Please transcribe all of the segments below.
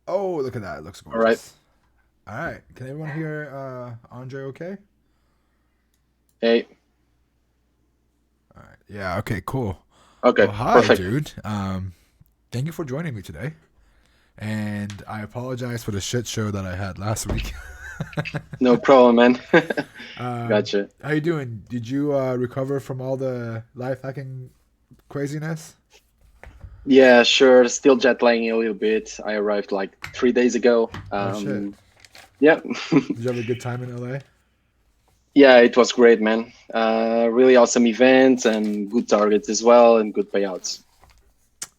Oh, look at that. It looks All right. gorgeous. All right. Can everyone hear Andre okay? Hey. All right. Yeah, okay, cool. Okay. Well, hi, Perfect. dude. Thank you for joining me today. And I apologize for the shit show that I had last week. No problem, man. um, Gotcha. how you doing? Did you recover from all the life hacking craziness? Yeah, sure. Still jet lagging a little bit. I arrived like 3 days ago. Oh shit. Yeah. Did you have a good time in LA? Yeah, it was great, man. Really awesome events and good targets as well and good payouts.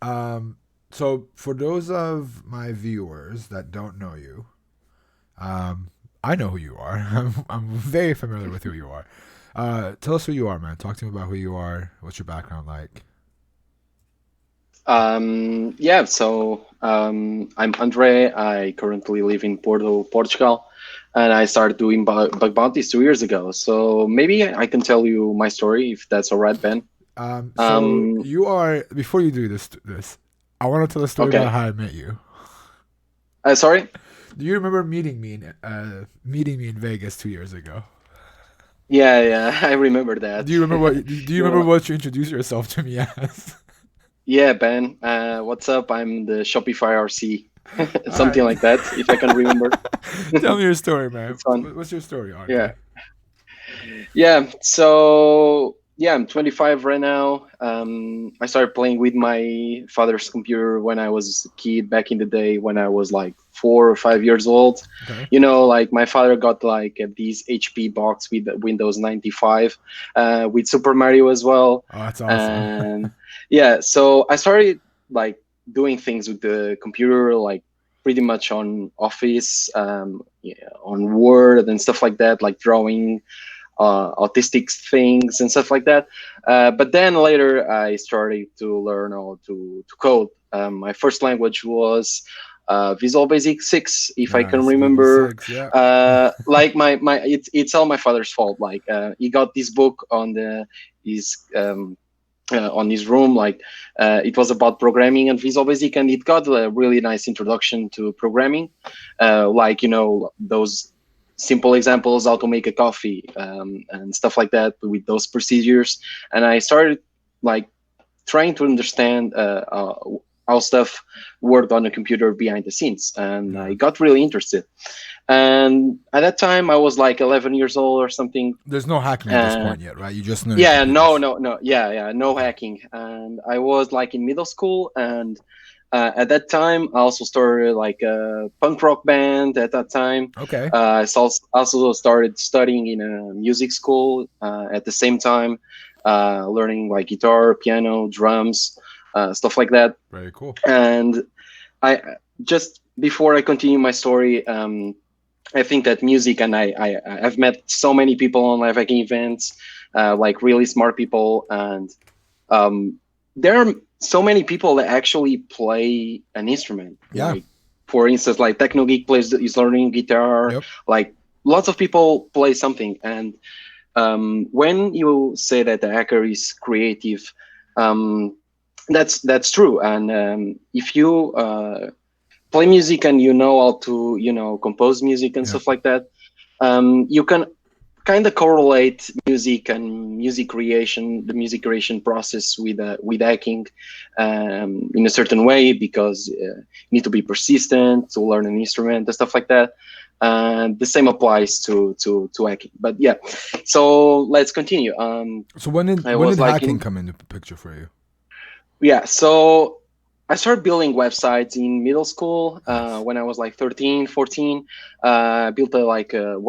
Um, so for those of my viewers that don't know you, um, I know who you are. I'm very familiar with who you are. Tell us who you are, man. Talk to me about who you are. What's your background like? Yeah, so I'm Andre. I currently live in Porto, Portugal, and I started doing bug bounties 2 years ago. So maybe I can tell you my story if that's all right, Ben. So Um, you are before you do this, I want to tell a story about okay. how I met you. Sorry? Do you remember meeting me in Vegas 2 years ago? Yeah, yeah, I remember that. Do you remember what? Do you remember You're what you introduced yourself to me as? Yeah, Ben. What's up? I'm the Shopify RC. All right. Something like that, if I can remember. Tell me your story, man. It's fun. What's your story, Yeah. Andre? Yeah. So yeah, I'm 25 right now. I started playing with my father's computer when I was a kid back in the day when I was like 4 or 5 years old. Okay. Like my father got like these HP box with Windows 95, with Super Mario as well. Oh, that's awesome. And yeah, so I started like doing things with the computer, like pretty much on Office, yeah, on Word and stuff like that, like drawing autistic things and stuff like that. But then later I started to learn how to code. My first language was Visual Basic 6, if I can Nice. remember. VB6. Yeah. Like it's all my father's fault. Like he got this book his on his room. Like it was about programming and Visual Basic, and it got a really nice introduction to programming, like those simple examples, how to make a coffee, and stuff like that with those procedures. And I started like trying to understand how stuff worked on a computer behind the scenes, and I Yeah. got really interested. And at that time I was like 11 years old or something. There's no hacking at this uh, point yet, right? You just know your yeah, no, computers. no, no. Yeah, yeah, no Okay. hacking. And I was like in middle school, and at that time, I also started like a punk rock band. At that time, Okay. I also started studying in a music school. At the same time, learning like guitar, piano, drums, stuff like that. Very cool. And I just before I continue my story, I think that music, and I've met so many people on live hacking events, like really smart people, and um, there are so many people that actually play an instrument. Yeah. Like for instance, like Techno Geek plays is learning guitar. Yep. Like lots of people play something, and when you say that the hacker is creative, um, that's true. And if you play music and you know how to compose music and Yep. stuff like that, you can kind of correlate music and music creation, the music creation process with hacking, in a certain way, because you need to be persistent to learn an instrument and stuff like that. And the same applies to hacking. But yeah, so let's continue. So when did I when was did like hacking in come into the picture for you? Yeah, so I started building websites in middle school, Nice. when I was like 13, 14. Built a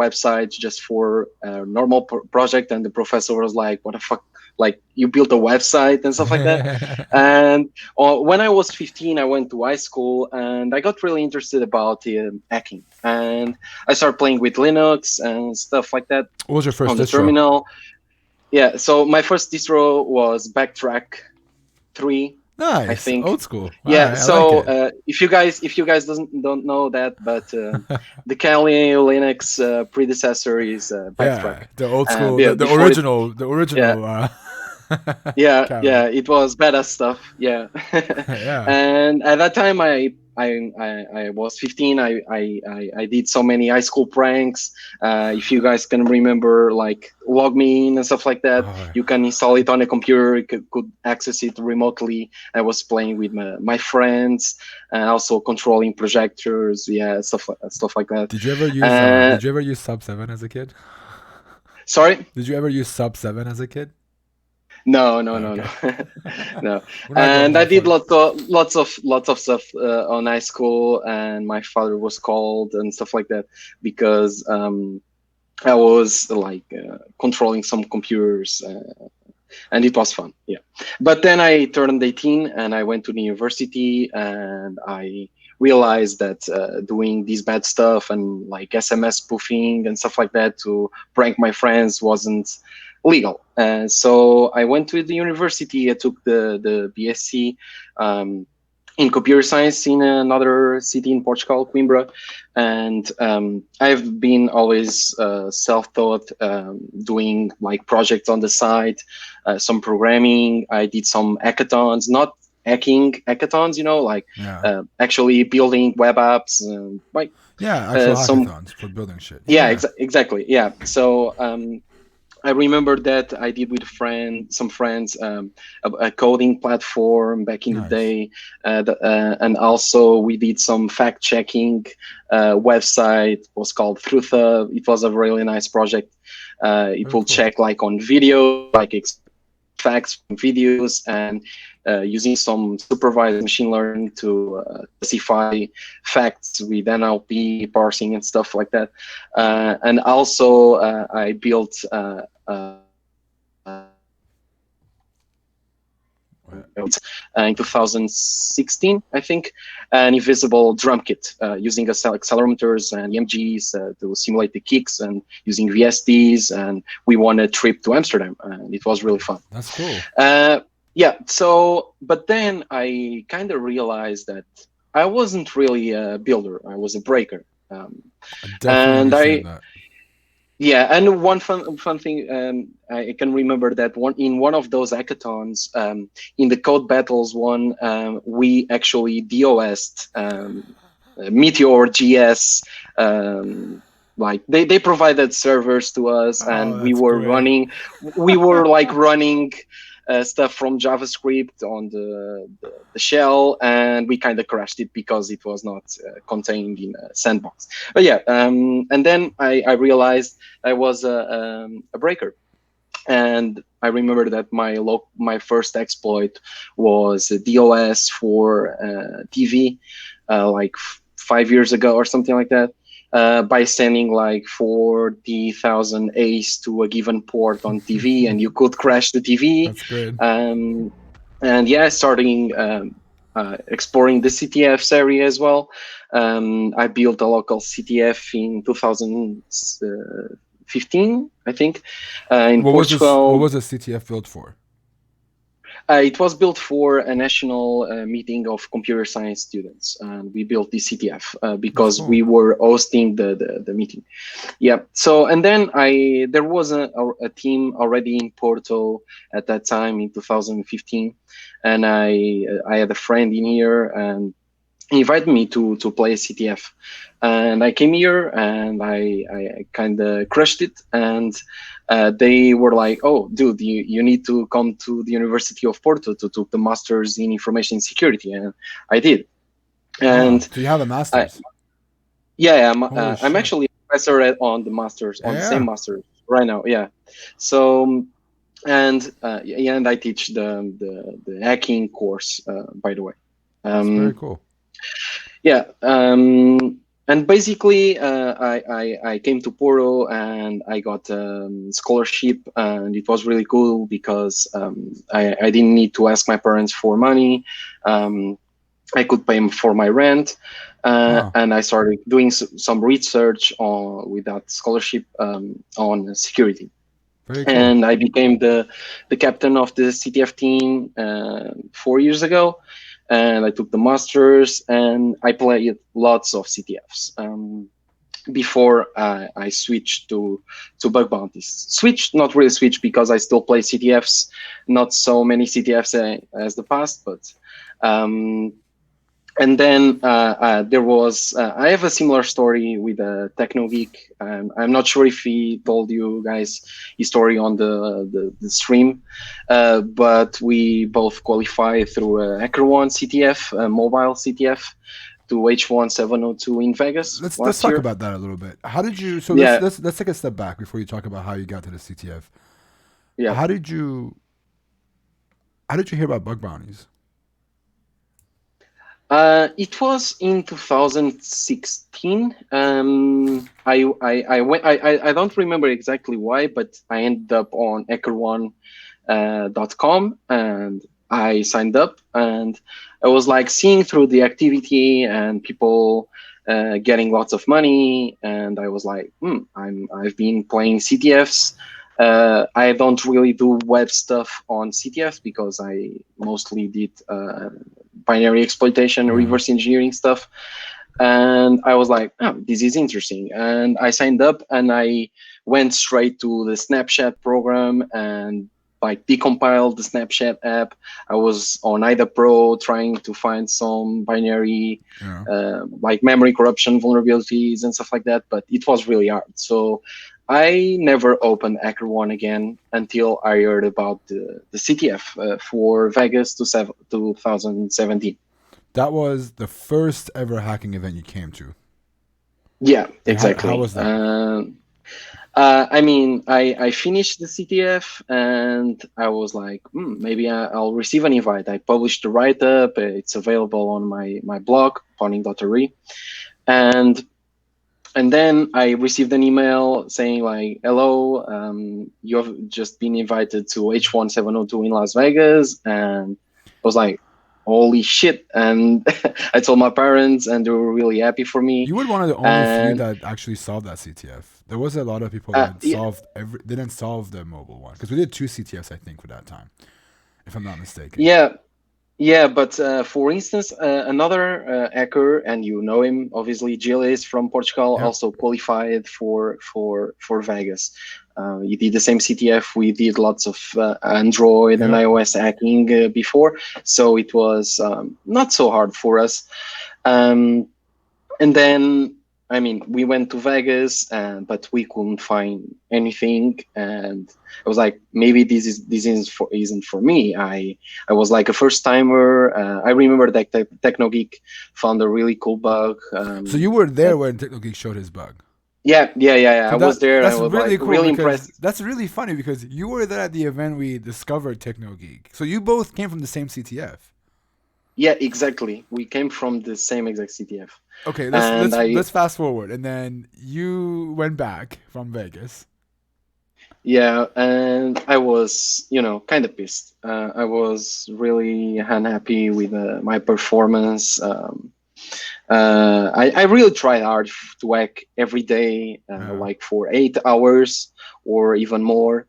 website just for a normal project, and the professor was like, what the fuck? Like, you built a website and stuff like that. And when I was 15, I went to high school, and I got really interested about hacking. And I started playing with Linux and stuff like that What was your first on the distro? terminal. Yeah, so my first distro was Backtrack 3, I Nice. think. Old school. All Yeah, right. I like so it. if you guys don't know that, but the Kali Linux predecessor is Backtrack. Yeah. The old school. Yeah, The before it, original. The yeah, original. yeah, Kali. yeah, it was badass stuff. Yeah, Yeah. and at that time, I I was 15. I did so many high school pranks. If you guys can remember, like log me in and stuff like that, Oh, you can install it on a computer. You could access it remotely. I was playing with my friends and also controlling projectors. Yeah, stuff like that. did you ever use Sub 7 as a kid? Sorry. Did you ever use Sub 7 as a kid? No, Okay. no. We're not going And I that did far. lots of stuff on high school, and my father was called and stuff like that because I was like controlling some computers, and it was fun. Yeah, but then I turned 18 and I went to the university, and I realized that doing this bad stuff and like SMS spoofing and stuff like that to prank my friends wasn't legal. So I went to the university. I took the BSc in computer science in another city in Portugal, Coimbra, and I've been always self-taught, doing like projects on the side, some programming. I did some hackathons, not hacking hackathons, like Yeah. actually building web apps, like Yeah, actual some. hackathons for building shit. Yeah, Yeah. exactly. Yeah. So I remember that I did with some friends, a coding platform back in the Nice. day, and also we did some fact checking website. It was called Truth. It was a really nice project. It Very will cool. check like on video, like facts from videos, and using some supervised machine learning to classify facts with NLP parsing and stuff like that. And also, I built Right. in 2016, I think, an invisible drum kit using accelerometers and EMGs to simulate the kicks, and using VSDs. And we won a trip to Amsterdam, and it was really fun. That's cool. Yeah. So, but then I kind of realized that I wasn't really a builder. I was a breaker. I definitely And understand that. yeah, and one fun thing, I can remember that one of those hackathons, in the code battles one, we actually DOS'd Meteor GS. Like they provided servers to us, Oh, and we that's were great. like running stuff from JavaScript on the shell, and we kind of crashed it because it was not contained in a sandbox. But yeah, and then I realized I was a breaker. And I remember that my first exploit was a DOS for TV, like 5 years ago or something like that. By sending like 40,000 A's to a given port on TV, and you could crash the TV. That's great. And yeah, starting exploring the CTFs area as well. I built a local CTF in 2015, I think, in What Portugal. was the CTF built for? It was built for a national meeting of computer science students, and we built the CTF That's because cool. we were hosting the meeting. Yeah. So, and then there was a team already in Porto at that time in 2015, and I had a friend in here, and he invited me to play CTF, and I came here and I kind of crushed it. And they were like, "Oh, dude, you need to come to the University of Porto to take the masters in information security," and I did. Oh, And so you have a I, master's? yeah, Holy I'm shit! actually a professor on the masters, on the same Yeah. masters right now. Yeah. So, and yeah, and I teach the hacking course, by the way. It's very Um, cool. yeah. And basically, I came to Porto and I got scholarship, and it was really cool because I didn't need to ask my parents for money. Um, I could pay for my rent, Oh, and I started doing some research with that scholarship on security. very cool. And I became the captain of the CTF team 4 years ago, and I took the masters, and I played lots of CTFs. Before I switched to bug bounties. Switched, not really switched, because I still play CTFs, not so many CTFs as the past, but And then there was I have a similar story with a techno geek. I'm not sure if he told you guys his story on the stream, but we both qualified through a HackerOne CTF, a mobile CTF, to H1702 in Vegas Let's last talk year. about that a little bit. How did you? So Yeah, let's take a step back before you talk about how you got to the CTF. yeah. How did you hear about bug bounties? It was in 2016. I went. I don't remember exactly why, but I ended up on HackerOne.com and I signed up, and I was like seeing through the activity and people getting lots of money, and I was like, I've been playing CTFs. I don't really do web stuff on CTFs because I mostly did binary exploitation, Yeah. reverse engineering stuff. And I was like, oh, this is interesting. And I signed up and I went straight to the Snapchat program and like decompiled the Snapchat app. I was on IDA Pro trying to find some binary like memory corruption vulnerabilities and stuff like that, but it was really hard. So I never opened HackerOne again until I heard about the CTF for Vegas 2017. That was the first ever hacking event you came to. Yeah, And exactly. how was that? I mean, I finished the CTF and I was like, maybe I'll receive an invite. I published the write-up. It's available on my blog, pawning.re. And then I received an email saying like, hello, you have just been invited to H1702 in Las Vegas. And I was like, holy shit. And I told my parents and they were really happy for me. You were one of the only few that actually solved that CTF. There was a lot of people that didn't solve the mobile one because we did 2 CTFs, I think, for that time, if I'm not mistaken. Yeah, but for instance, another hacker, and you know him, obviously, Gilles from Portugal, also qualified for Vegas. He did the same CTF. We did lots of Android and iOS hacking before, so it was not so hard for us. And then, I mean, we went to Vegas, but we couldn't find anything, and I was like, maybe this isn't for me. I was like a first timer. I remember that TechnoGeek found a really cool bug. So you were there when TechnoGeek showed his bug. Yeah. I was there. That's I was really like cool really because impressed. that's really funny because you were there at the event we discovered TechnoGeek. So you both came from the same CTF. Yeah, exactly. We came from the same exact CTF. Okay, let's fast forward, and then you went back from Vegas. Yeah, and I was, kind of pissed. I was really unhappy with my performance. I really tried hard to hack every day, like for 8 hours or even more.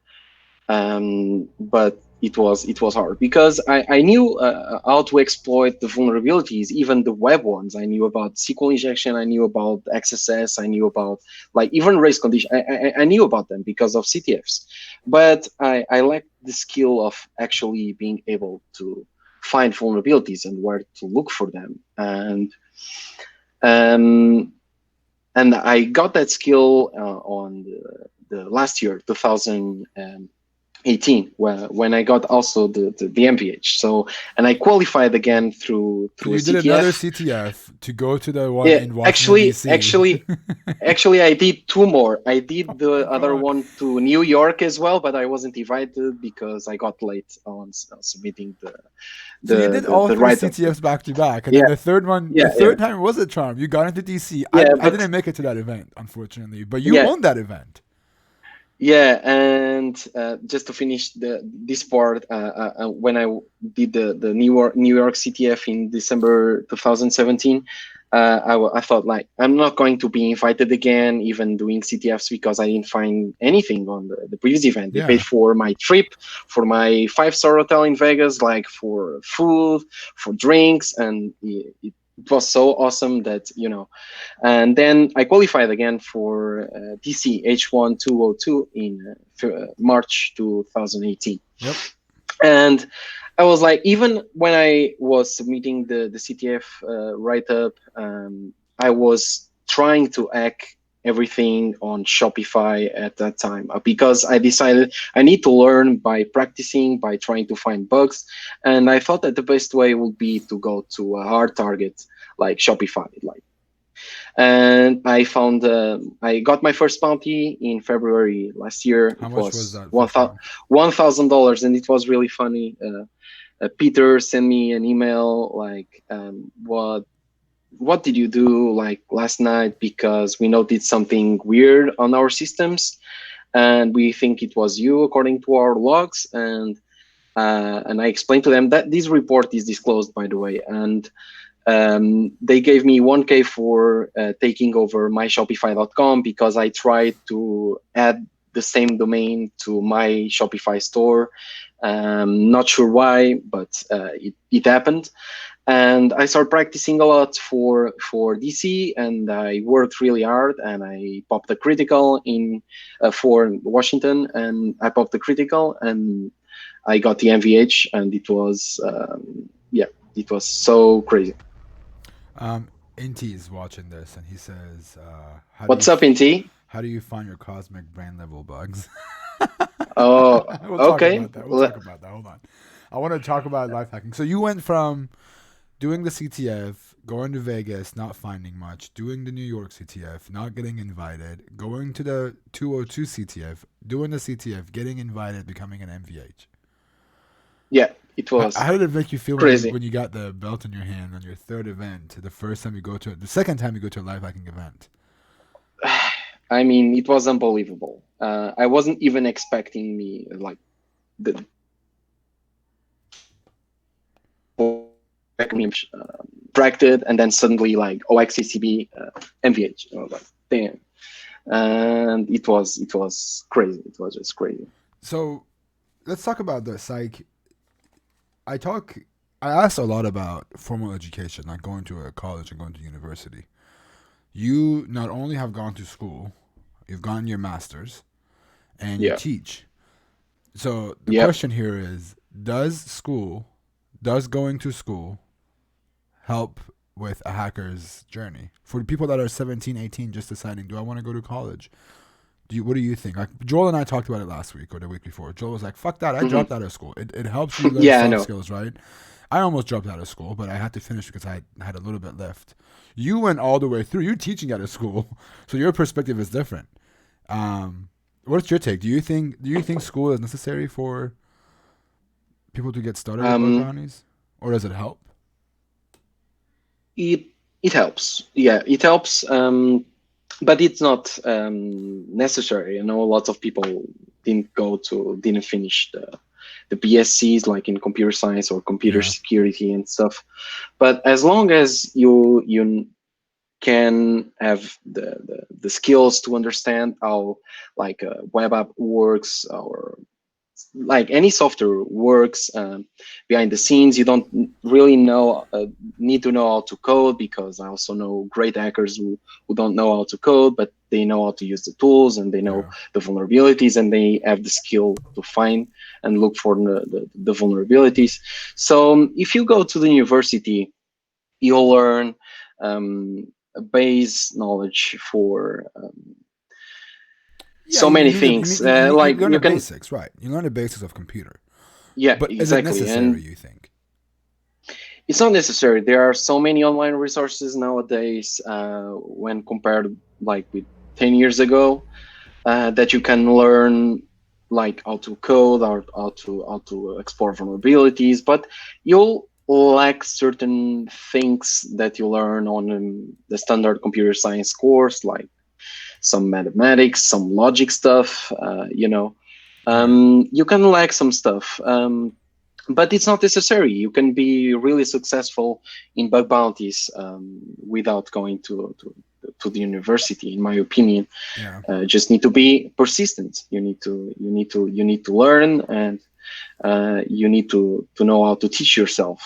But it was hard because I knew how to exploit the vulnerabilities, even the web ones. I knew about SQL injection, I knew about XSS, I knew about like even race condition. I knew about them because of CTFs, but I lacked the skill of actually being able to find vulnerabilities and where to look for them. And I got that skill on the last year, 2018, when I got also the MPH. So, and I qualified again through you a did CTF. Another CTF to go to the one in Washington DC. Actually, I did 2 more. I did the other one to New York as well, but I wasn't invited because I got late on submitting the. So you did all 3 CTFs back to back, and then the third one, the third time was a charm. You got into DC. I didn't make it to that event, unfortunately, but you won that event. Yeah, and just to finish this part, when I did the New York CTF in December 2017, I thought like I'm not going to be invited again, even doing CTFs, because I didn't find anything on the previous event. They paid for my trip, for my 5-star hotel in Vegas, like for food, for drinks, and it was so awesome that, and then I qualified again for DC H1202 in March 2018. Yep. And I was like, even when I was submitting the CTF write up, I was trying to hack everything on Shopify at that time because I decided I need to learn by practicing, by trying to find bugs. And I thought that the best way would be to go to a hard target like Shopify. And I got my first bounty in February last year. How It much was was that first one? $1,000, and it was really funny. Peter sent me an email like, what did you do like last night? Because we noticed something weird on our systems, and we think it was you according to our logs. And I explained to them that this report is disclosed, by the way, and they gave me 1K for taking over myshopify.com because I tried to add the same domain to my Shopify store. Not sure why, but it happened. And I started practicing a lot for DC, and I worked really hard, and I popped the critical in for Washington, and I popped the critical, and I got the MVH, and it was it was so crazy. Inti is watching this, and he says, What's up, Inti? how do you find your cosmic brain level bugs?" Oh, We'll talk okay. about that. We'll talk about that. Hold on. I want to talk about life hacking. So you went from doing the CTF, going to Vegas, not finding much, doing the New York CTF, not getting invited, going to the 202 CTF, doing the CTF, getting invited, becoming an MVH. Yeah, it was How did it make you feel crazy. when you got the belt in your hand on your third event, the first time you go to it, the second time you go to a life hacking event? I mean, it was unbelievable. I wasn't even expecting me like the bracketed, and then suddenly like OXCCB MVH. I was like, damn. And it was crazy. It was just crazy. So let's talk about this. Like, I asked a lot about formal education, like going to a college and going to university. You not only have gone to school, you've gotten your master's, and you Yeah. teach. So the Yep. question here is, does going to school help with a hacker's journey? For the people that are 17, 18, just deciding, do I want to go to college? What do you think? Like Joel and I talked about it last week or the week before. Joel was like, "Fuck that! I dropped out of school. It helps you learn Yeah, I soft know. skills, right?" I almost dropped out of school, but I had to finish because I had a little bit left. You went all the way through. You're teaching out of school, so your perspective is different. What's your take? Do you think school is necessary for people to get started with bug Um, bounties, or does it help? it it helps. Yeah, it helps. But it's not necessary. I know lots of people didn't finish the BSCs like in computer science or computer Yeah. security and stuff. But as long as you can have the skills to understand how like a web app works, or like any software works behind the scenes. You don't really need to know how to code, because I also know great hackers who don't know how to code, but they know how to use the tools, and they know Yeah. the vulnerabilities, and they have the skill to find and look for the vulnerabilities. So if you go to the university, you'll learn a base knowledge for Yeah, so you many need to, things. you Like learn the you can, basics, right? You learn the basics of computer. yeah, But is it exactly. necessary, And you think? it's not necessary. There are so many online resources nowadays when compared like with 10 years ago, that you can learn like how to code, or how to explore vulnerabilities, but you'll lack certain things that you learn on the standard computer science course, like some mathematics, some logic stuff. Right. You can lack some stuff. But it's not necessary. You can be really successful in bug bounties without going to the university, in my opinion. Yeah. Just need to be persistent. You need to learn, and you need to know how to teach yourself.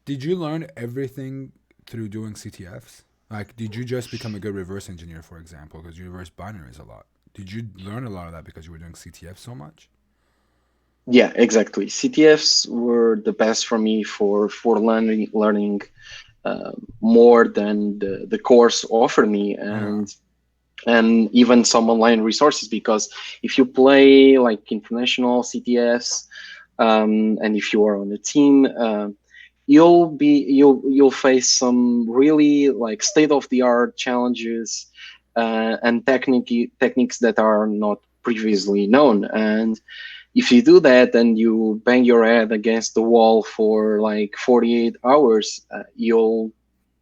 Did you learn everything through doing CTFs? Like, did you just become a good reverse engineer, for example, because you reverse binaries a lot? Did you learn a lot of that because you were doing CTF so much? Yeah, exactly. CTFs were the best for me for learning more than the course offered me, Yeah. and even some online resources. Because if you play like international CTFs, and if you are on a team, you'll face some really like state of the art challenges, and techniques that are not previously known. And if you do that and you bang your head against the wall for like 48 hours, you'll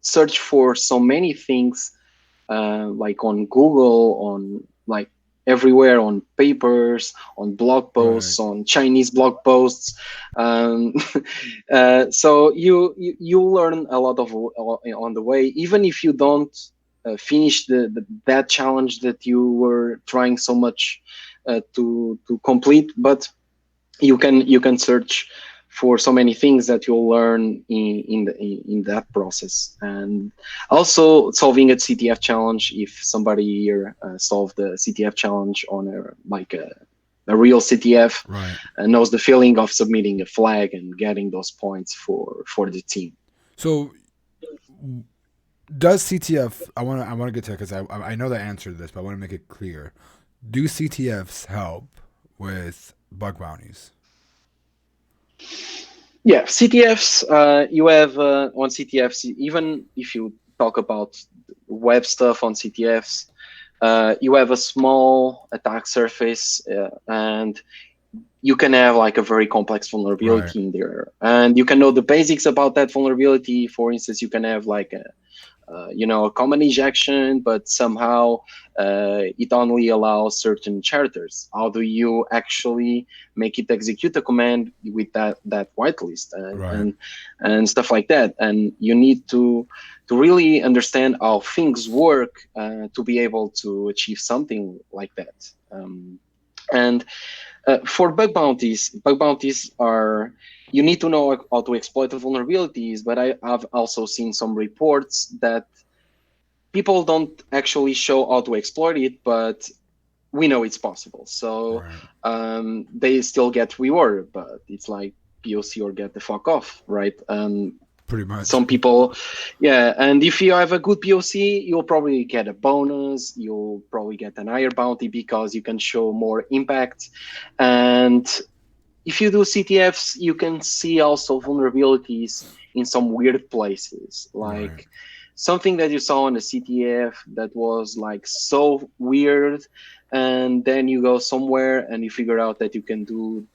search for so many things, like on Google, on like everywhere, on papers, on blog Right. posts, on Chinese blog posts. Um, so you learn a lot of on the way, even if you don't finish that challenge that you were trying so much to complete. But you can search for so many things that you'll learn in that process. And also solving a CTF challenge, if somebody here solved the CTF challenge on a real CTF, Right. knows the feeling of submitting a flag and getting those points for the team. So does CTF? I want to get to it because I know the answer to this, but I want to make it clear. Do CTFs help with bug bounties? Yeah, CTFs, you have on CTFs, even if you talk about web stuff on CTFs, you have a small attack surface, and you can have like a very complex Right. vulnerability in there. And you can know the basics about that vulnerability. For instance, you can have like a common injection, but somehow it only allows certain characters. How do you actually make it execute a command with that whitelist, Right. and stuff like that? And you need to really understand how things work, to be able to achieve something like that. And For bug bounties are, you need to know how to exploit the vulnerabilities. But I've also seen some reports that people don't actually show how to exploit it, but we know it's possible. So Right. they still get rewarded, but it's like POC or get the fuck off, right? Pretty much. Some people, yeah. And if you have a good POC, you'll probably get a bonus. You'll probably get an higher bounty because you can show more impact. And if you do CTFs, you can see also vulnerabilities in some weird places, Right. like something that you saw on the CTF that was like so weird, and then you go somewhere and you figure out that you can do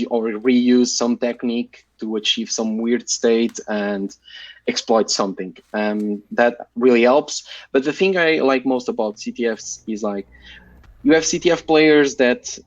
or reuse some technique to achieve some weird state and exploit something. That really helps. But the thing I like most about CTFs is like you have CTF players that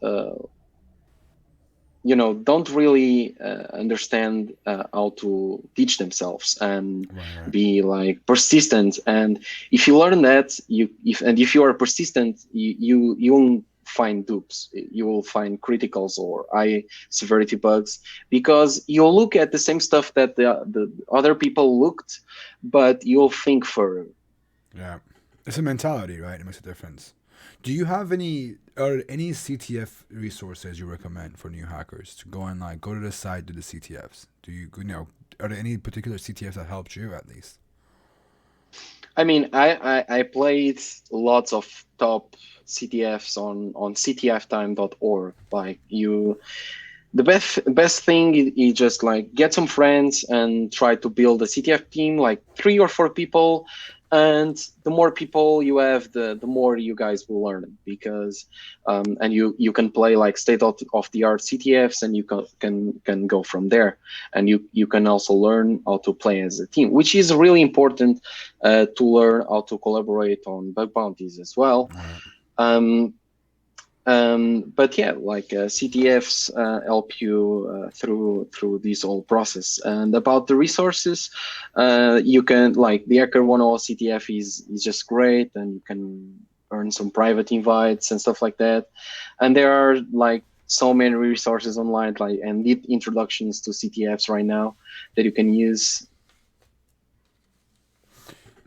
don't really understand how to teach themselves and Right. Right. be like persistent. And if you learn that, if you are persistent, you won't find dupes. You will find criticals or high severity bugs, because you'll look at the same stuff that the other people looked, but you'll think further. Yeah. It's a mentality, right? It makes a difference. Do you have any CTF resources you recommend for new hackers to go and like go to the site, do the CTFs? Are there any particular CTFs that helped you at least? I mean, I played lots of top CTFs on ctftime.org. Like the best thing is just like get some friends and try to build a CTF team, like 3 or 4 people. And the more people you have, the more you guys will learn, because and you can play like state of the art CTFs, and you can go from there. And you can also learn how to play as a team, which is really important, to learn how to collaborate on bug bounties as well. Right. um, but yeah, like CTFs help you through this whole process. And about the resources, you can, like, the Hacker 101 CTF is just great, and you can earn some private invites and stuff like that. And there are like so many resources online, like, and deep introductions to CTFs right now that you can use.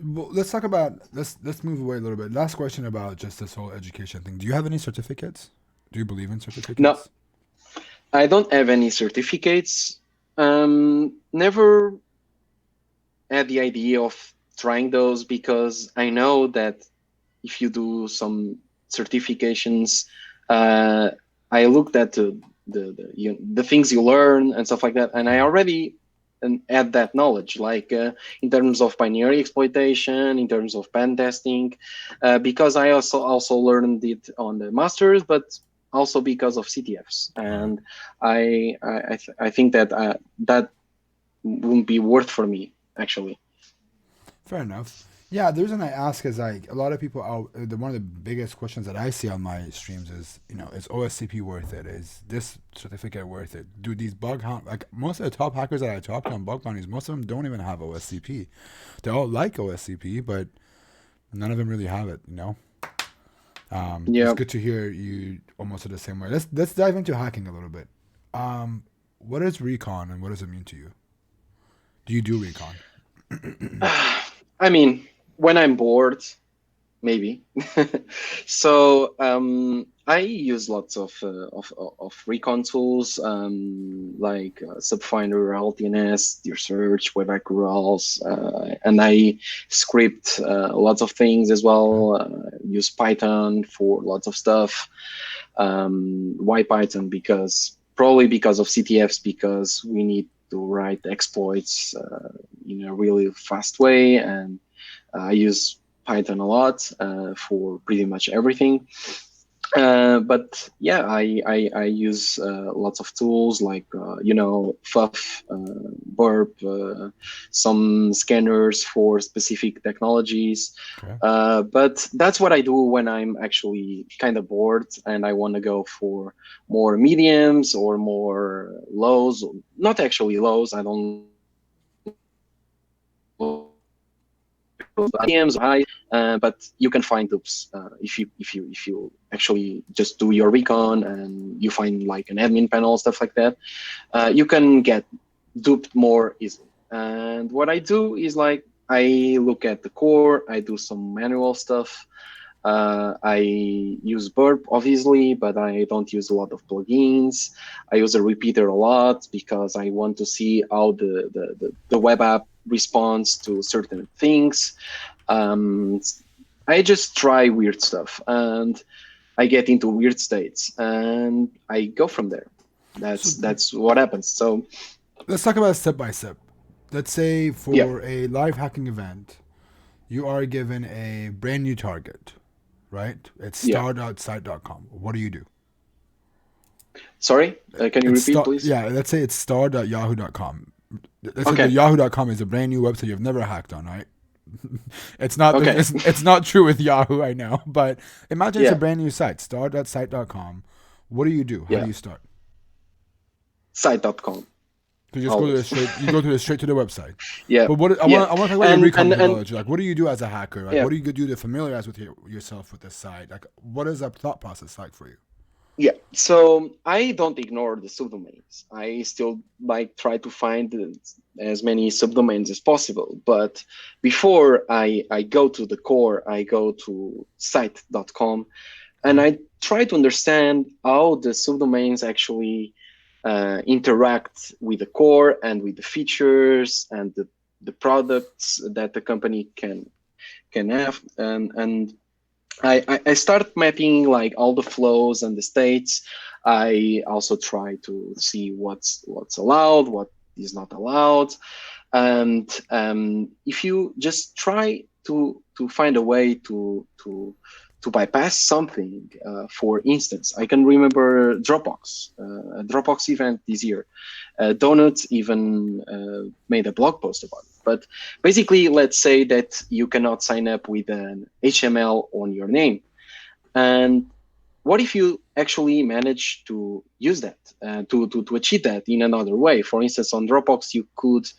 Well, let's move away a little bit. Last question about just this whole education thing. Do you have any certificates? Do you believe in No, certificates? I don't have any certificates. Never had the idea of trying those because I know that if you do some certifications, I looked at the things you learn and stuff like that, and I already add that knowledge, like in terms of binary exploitation, in terms of pen testing, because I also learned it on the masters, but also because of CTFs, and I think that that wouldn't be worth for me actually. Fair enough. Yeah, the reason I ask is like a lot of people. One of the biggest questions that I see on my streams is, is OSCP worth it? Is this certificate worth it? Do these like most of the top hackers that I talk to on bug bounties, most of them don't even have OSCP. They all like OSCP, but none of them really have it. Yeah. It's good to hear you almost are the same way. Let's dive into hacking a little bit. What is Recon and what does it mean to you? Do you do Recon? I mean, when I'm bored, maybe. So I use lots of recon tools like Subfinder, LTNS, Dear Search, WebAcurals, and I script lots of things as well. Use Python for lots of stuff. Why Python? Probably because of CTFs, because we need to write exploits in a really fast way, and I use Python a lot for pretty much everything. But yeah, I use lots of tools like FUF, Burp, some scanners for specific technologies. Okay. But that's what I do when I'm actually kind of bored and I want to go for more mediums or more lows. Not actually lows. I don't mediums or high, but you can find dupes if you actually just do your recon and you find like an admin panel, stuff like that. You can get duped more easily. And what I do is like I look at the core, I do some manual stuff. I use Burp obviously, but I don't use a lot of plugins. I use a repeater a lot because I want to see how the web app responds to certain things. I just try weird stuff and I get into weird states and I go from there. That's what happens. So let's talk about step by step. Let's say for yeah. a live hacking event, you are given a brand new target, right? It's star.site.com. What do you do? Sorry, can you repeat, please? Yeah, let's say it's star.yahoo.com. Let's say Okay. the yahoo.com is a brand new website you've never hacked on, right? It's not Okay. it's not true with Yahoo, I know, but imagine it's Yeah. a brand new site, star.site.com. What do you do? How Yeah. do you start? Site.com. You just go straight to the website. Yeah. But I want to talk about your recon methodology. Like, what do you do as a hacker? Like, Yeah. what do you do to familiarize with yourself with the site? Like, what is that thought process like for you? Yeah. So I don't ignore the subdomains. I still like try to find as many subdomains as possible. But before I go to the core, I go to site.com and I try to understand how the subdomains actually interact with the core and with the features and the products that the company can have. And I start mapping like all the flows and the states. I also try to see what's allowed, what is not allowed, and if you just try to find a way to bypass something, for instance, I can remember Dropbox, a Dropbox event this year. Donut even made a blog post about it. But basically, let's say that you cannot sign up with an HTML on your name. And what if you actually manage to use that, to achieve that in another way? For instance, on Dropbox, you could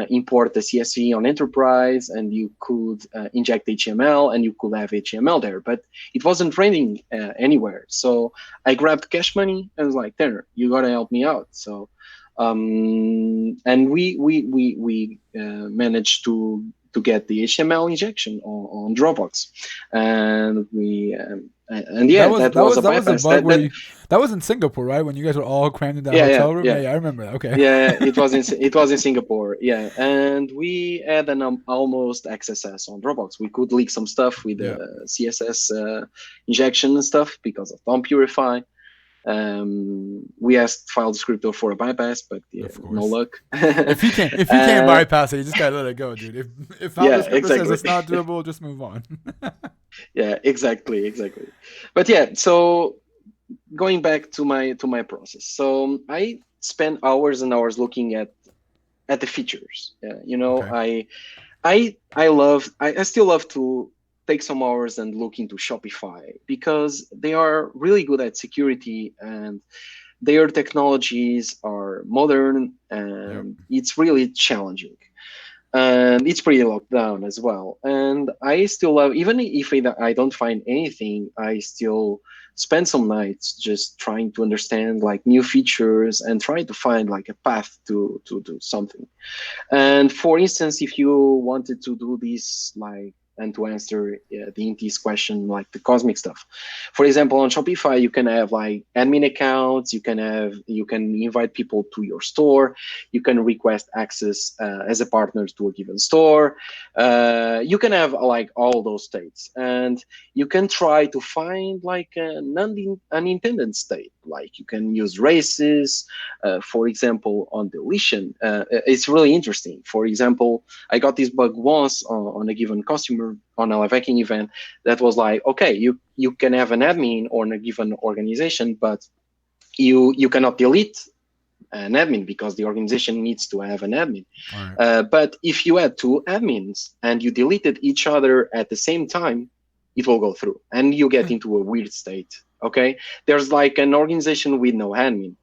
import the CSV on Enterprise, and you could inject HTML, and you could have HTML there, but it wasn't running anywhere. So I grabbed Cash Money and was like, Tanner, you gotta help me out. So and we managed to to get the HTML injection on Dropbox, and that was a that was a bypass. bug where that was in Singapore, right? When you guys were all crammed in that hotel room. Yeah, I remember that. Okay. Yeah, it was in Singapore. Yeah, and we had an almost XSS on Dropbox. We could leak some stuff with the CSS injection and stuff because of DOM Purify. We asked file descriptor for a bypass, but no luck. if you can't bypass it, you just gotta let it go, dude. If file descriptor says it's not doable, just move on. Yeah, exactly. But yeah, so going back to my process. So I spent hours and hours looking at the features. Okay. I still love to take some hours and look into Shopify because they are really good at security and their technologies are modern and it's really challenging. And it's pretty locked down as well. And I still love, even if I don't find anything, I still spend some nights just trying to understand like new features and try to find like a path to do something. And for instance, if you wanted to do this like and to answer the Inti's question, like the cosmic stuff. For example, on Shopify, you can have like admin accounts. You can invite people to your store. You can request access as a partner to a given store. You can have like all those states, and you can try to find like an unintended state. Like you can use races, for example, on deletion. It's really interesting. For example, I got this bug once on a given customer on a live hacking event that was like, okay, you can have an admin on a given organization, but you cannot delete an admin because the organization needs to have an admin. Right. But if you had two admins and you deleted each other at the same time, it will go through and you get into a weird state. Okay, there's like an organization with no admin.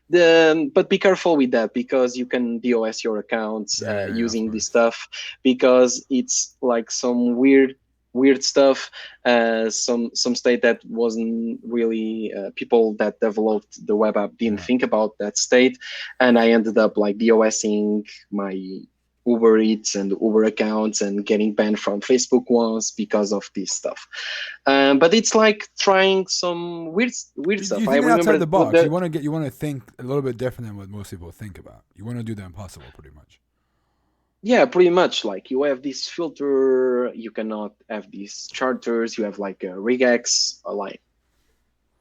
But be careful with that because you can DOS your accounts using this stuff because it's like some weird stuff. Some state that wasn't really people that developed the web app didn't think about that state, and I ended up like DOSing my Uber Eats and Uber accounts and getting banned from Facebook once because of this stuff. But it's like trying some weird stuff. You think outside the box. You want to think a little bit different than what most people think about. You want to do the impossible, pretty much. Yeah, pretty much. Like you have this filter, you cannot have these charters. You have like a regex. Like,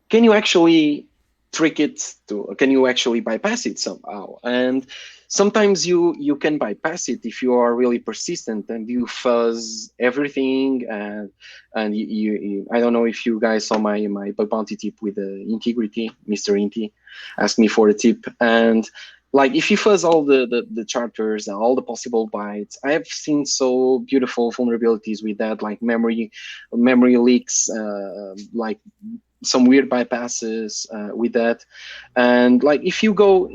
can you actually trick it to? Can you actually bypass it somehow? And sometimes you can bypass it if you are really persistent and you fuzz everything. And you I don't know if you guys saw my bug bounty tip with the integrity. Mr. Inti asked me for a tip, and like if you fuzz all the charters and all the possible bytes, I have seen so beautiful vulnerabilities with that, like memory leaks, like some weird bypasses with that. And like if you go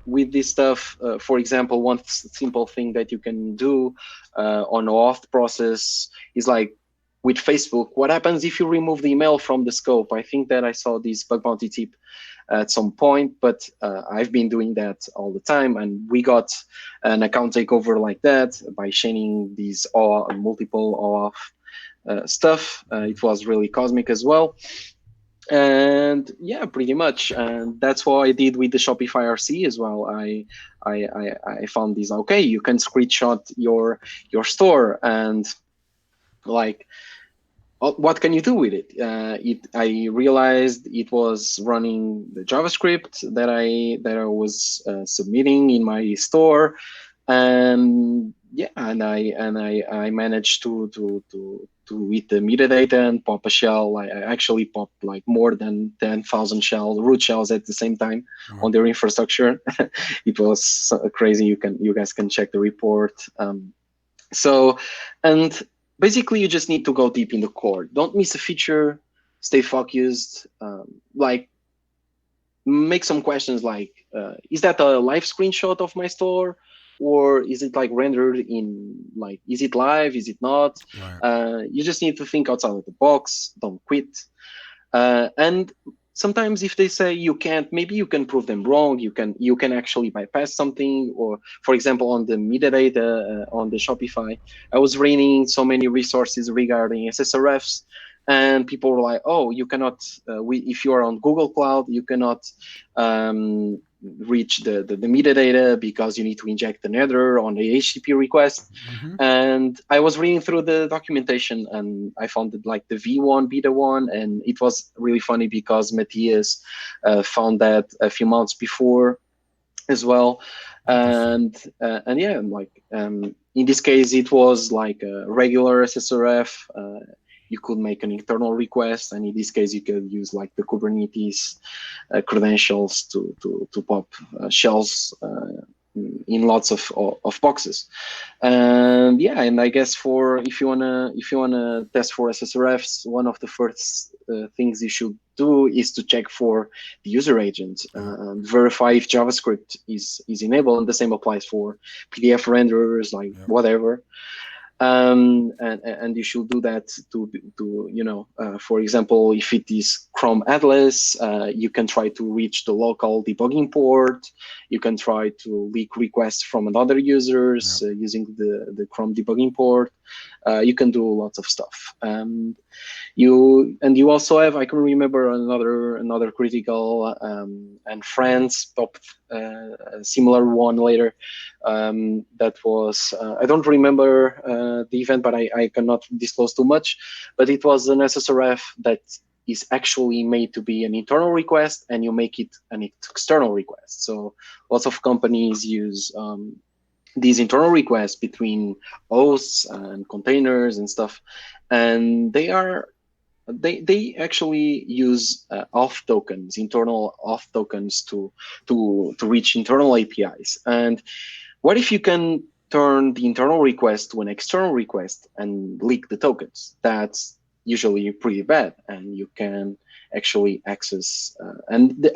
with this stuff, for example, one simple thing that you can do on auth process is like with Facebook, what happens if you remove the email from the scope? I think that I saw this bug bounty tip at some point, but I've been doing that all the time, and we got an account takeover like that by chaining these multiple OAuth stuff. It was really cosmic as well. And yeah, pretty much, and that's what I did with the Shopify RCE as well. I found this, okay, you can screenshot your store, and like, what can you do with it? I realized it was running the JavaScript that I was submitting in my store, and yeah, and I managed to with the metadata and pop a shell. I actually popped like more than 10,000 root shells at the same time on their infrastructure. It was crazy. You guys can check the report. So, and basically you just need to go deep in the core. Don't miss a feature. Stay focused. Like, make some questions like, is that a live screenshot of my store? Or is it like rendered in, like, is it live? Is it not? Right. You just need to think outside of the box. Don't quit. And sometimes if they say you can't, maybe you can prove them wrong. You can actually bypass something. Or for example, on the metadata on the Shopify, I was running so many resources regarding SSRFs, and people were like, oh, you cannot, if you are on Google Cloud, you cannot reach the metadata because you need to inject an header on the HTTP request. Mm-hmm. And I was reading through the documentation, and I found it like the V1 beta one, and it was really funny because Matthias found that a few months before as well. And yeah, like in this case, it was like a regular SSRF. You could make an internal request, and in this case, you could use like the Kubernetes credentials to pop shells in lots of boxes. And yeah, and I guess for if you wanna test for SSRFs, one of the first things you should do is to check for the user agent and verify if JavaScript is enabled, and the same applies for PDF renderers, like whatever. And you should do that to for example, if it is Chrome Atlas, you can try to reach the local debugging port. You can try to leak requests from other users using the Chrome debugging port. You can do lots of stuff. You also have, I can remember another critical and friends popped a similar one later. That was I don't remember the event, but I cannot disclose too much. But it was an SSRF that is actually made to be an internal request, and you make it an external request. So lots of companies use these internal requests between hosts and containers and stuff, and they actually use auth tokens, internal auth tokens to reach internal APIs. And what if you can turn the internal request to an external request and leak the tokens? That's usually pretty bad, and you can actually access.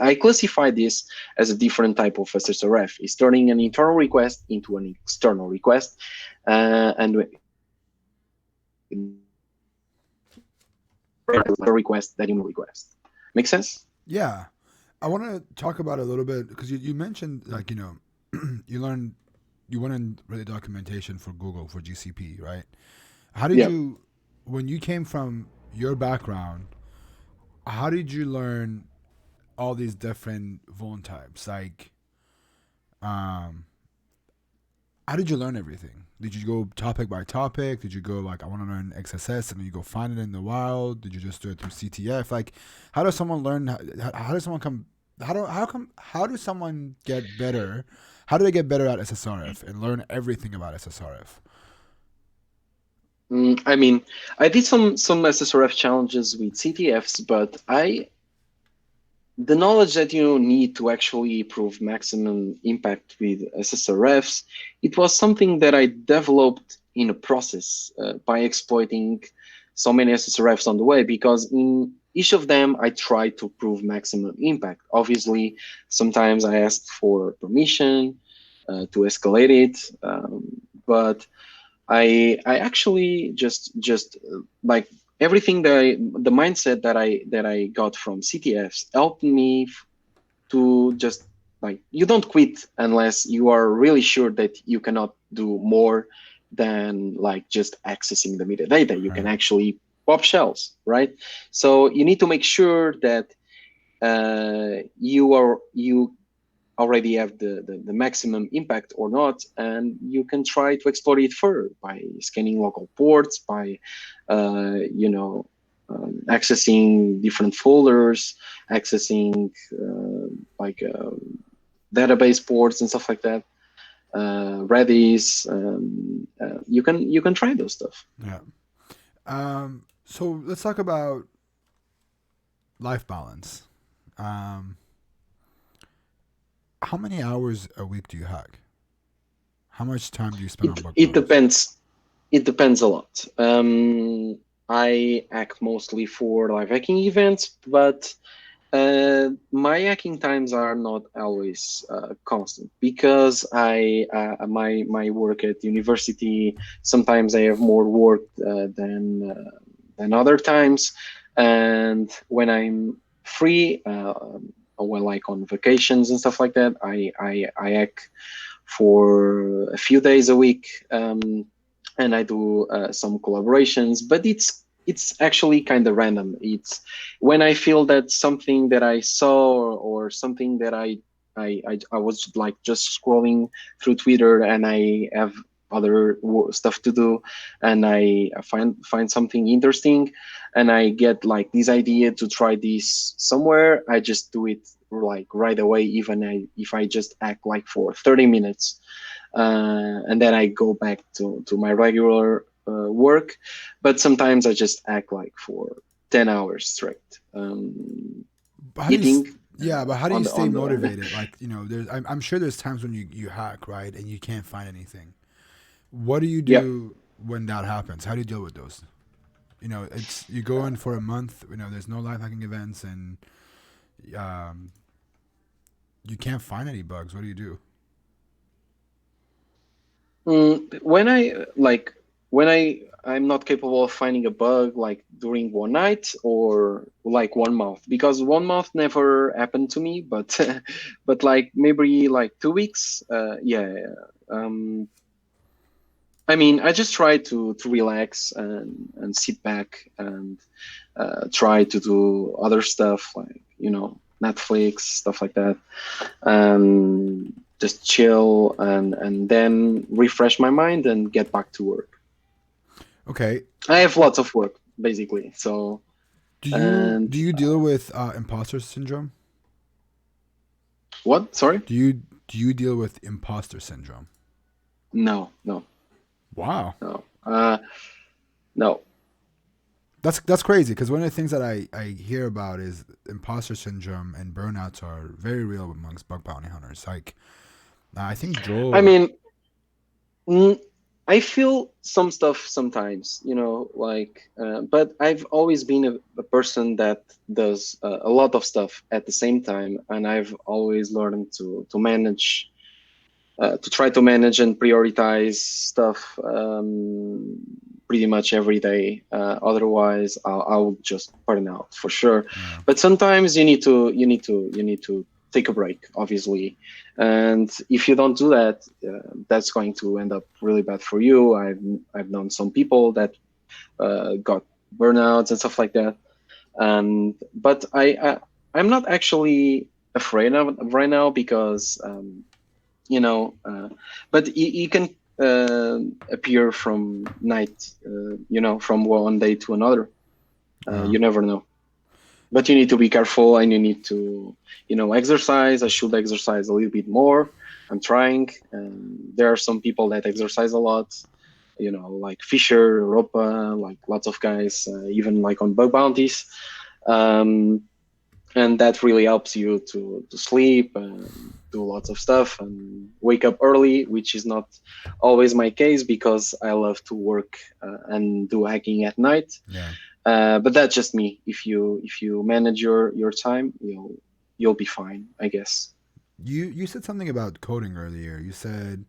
I classify this as a different type of SSRF. It's turning an internal request into an external request, and request that you request. Make sense? Yeah. I want to talk about it a little bit because you mentioned, like, you went and read the documentation for Google, for GCP, right? How did you, when you came from your background, how did you learn all these different vuln types? Like, how did you learn everything? Did you go topic by topic? Did you go like, I want to learn XSS, and then you go find it in the wild? Did you just do it through CTF? Like, how does someone learn? How does someone come? How does someone get better? How do they get better at SSRF and learn everything about SSRF? I mean, I did some SSRF challenges with CTFs, but the knowledge that you need to actually prove maximum impact with SSRFs, it was something that I developed in a process by exploiting so many SSRFs on the way, because in each of them, I tried to prove maximum impact. Obviously, sometimes I asked for permission to escalate it, but I actually just like everything the mindset that I got from CTFs helped me to just, like, you don't quit unless you are really sure that you cannot do more than like just accessing the metadata. You can actually pop shells, right? So you need to make sure that you already have the maximum impact or not, and you can try to explore it further by scanning local ports, by accessing different folders, accessing database ports and stuff like that, Redis. You can try those stuff. Yeah. So let's talk about life balance. How many hours a week do you hack? How much time do you spend on bug It bounties? depends. It depends a lot. I hack mostly for live hacking events, but my hacking times are not always constant, because my work at university, sometimes I have more work than other times, and when I'm free, or like on vacations and stuff like that, I hack for a few days a week, and I do some collaborations. But it's actually kind of random. It's when I feel that something that I saw, or something that I was like just scrolling through Twitter, and I have other stuff to do, and I find something interesting, and I get like this idea to try this somewhere. I just do it like right away, even if I just act like for 30 minutes, and then I go back to my regular work. But sometimes I just act like for 10 hours straight, How do you, eating yeah, but how do you on the stay on the motivated? Like, I'm sure there's times when you hack, right, and you can't find anything. What do you yeah. do when that happens? How do you deal with those? It's you go in for a month. There's no life hacking events, and um, you can't find any bugs. What do you do? When I'm not capable of finding a bug like during one night or like 1 month, because 1 month never happened to me, but but like maybe like 2 weeks, yeah. um I mean, I just try to relax and sit back and try to do other stuff, like Netflix, stuff like that, and just chill, and then refresh my mind and get back to work. Okay. I have lots of work basically. So, Do you and do you deal with imposter syndrome? what? Sorry? Do you deal with imposter syndrome? No, no, Wow. no, no. That's crazy because one of the things that I hear about is imposter syndrome and burnouts are very real amongst bug bounty hunters. Like, I think I Joel. mean, mm, I feel some stuff sometimes, like, but I've always been a person that does a lot of stuff at the same time, and I've always learned to manage, to try to manage and prioritize stuff, pretty much every day. Otherwise, I'll just burn out for sure. Yeah. But sometimes you need to take a break, obviously. And if you don't do that, that's going to end up really bad for you. I've known some people that got burnouts and stuff like that. And but I'm not actually afraid of it right now, because you know but you can appear from night, from one day to another. You never know. But you need to be careful, and you need to exercise. I should exercise a little bit more. I'm trying. There are some people that exercise a lot, like Fisher, Europa, like lots of guys, even like on bug bounties. um, and that really helps you to sleep and do lots of stuff and wake up early, which is not always my case, because I love to work and do hacking at night. Yeah. But that's just me. If you manage your time, you'll be fine, I guess. You said something about coding earlier. You said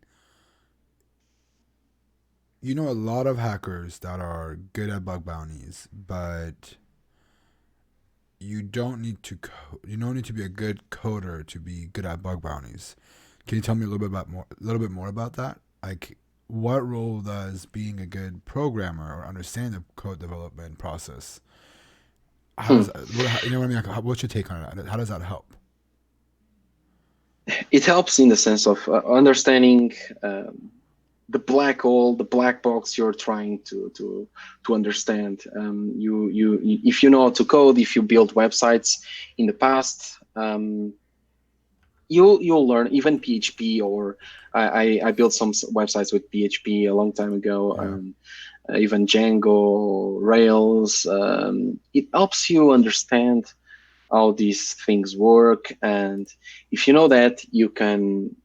you know a lot of hackers that are good at bug bounties, but you don't need to be a good coder to be good at bug bounties. Can you tell me a little bit more about that? Like, what role does being a good programmer or understand the code development process? How Hmm. does you know what I mean? Like, what's your take on it? How does that help? It helps in the sense of understanding the black hole, the black box you're trying to understand. If you know how to code, if you build websites in the past, you'll learn. Even PHP, or I built some websites with PHP a long time ago. Yeah. Even Django, Rails. It helps you understand how these things work, and if you know that, you can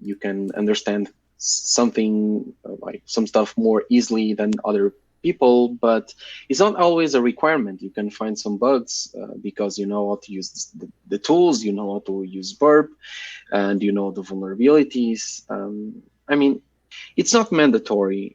understand something, like some stuff more easily than other people. But it's not always a requirement. You can find some bugs because you know how to use the tools, you know how to use burp, and you know the vulnerabilities. I mean, it's not mandatory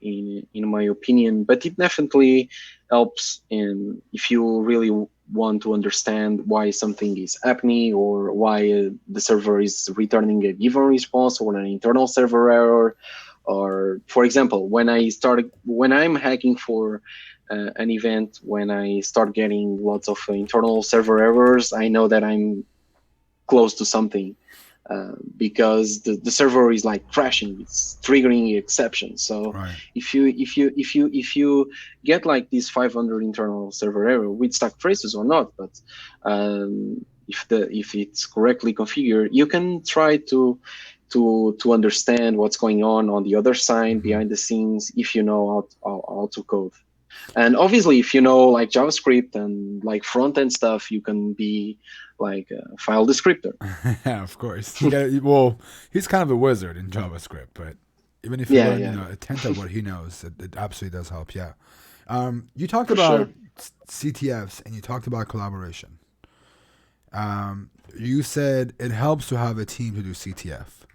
in my opinion, but it definitely helps in if you really want to understand why something is happening or why the server is returning a given response or an internal server error. Or, for example, when I'm hacking for an event, when I start getting lots of internal server errors, I know that I'm close to something. Because the server is like crashing, it's triggering exceptions. So Right. if you get like this 500 internal server error with stack traces or not, but if it's correctly configured, you can try to understand what's going on the other side, behind the scenes, if you know how to code. And obviously, if you know like JavaScript and like front end stuff, you can be like a file descriptor. Yeah, of course. Well, he's kind of a wizard in JavaScript, but even if you Yeah, learn, yeah, a tenth of what he knows, it absolutely does help. Yeah. You talked for sure. about CTFs and you talked about collaboration. You said it helps to have a team to do CTF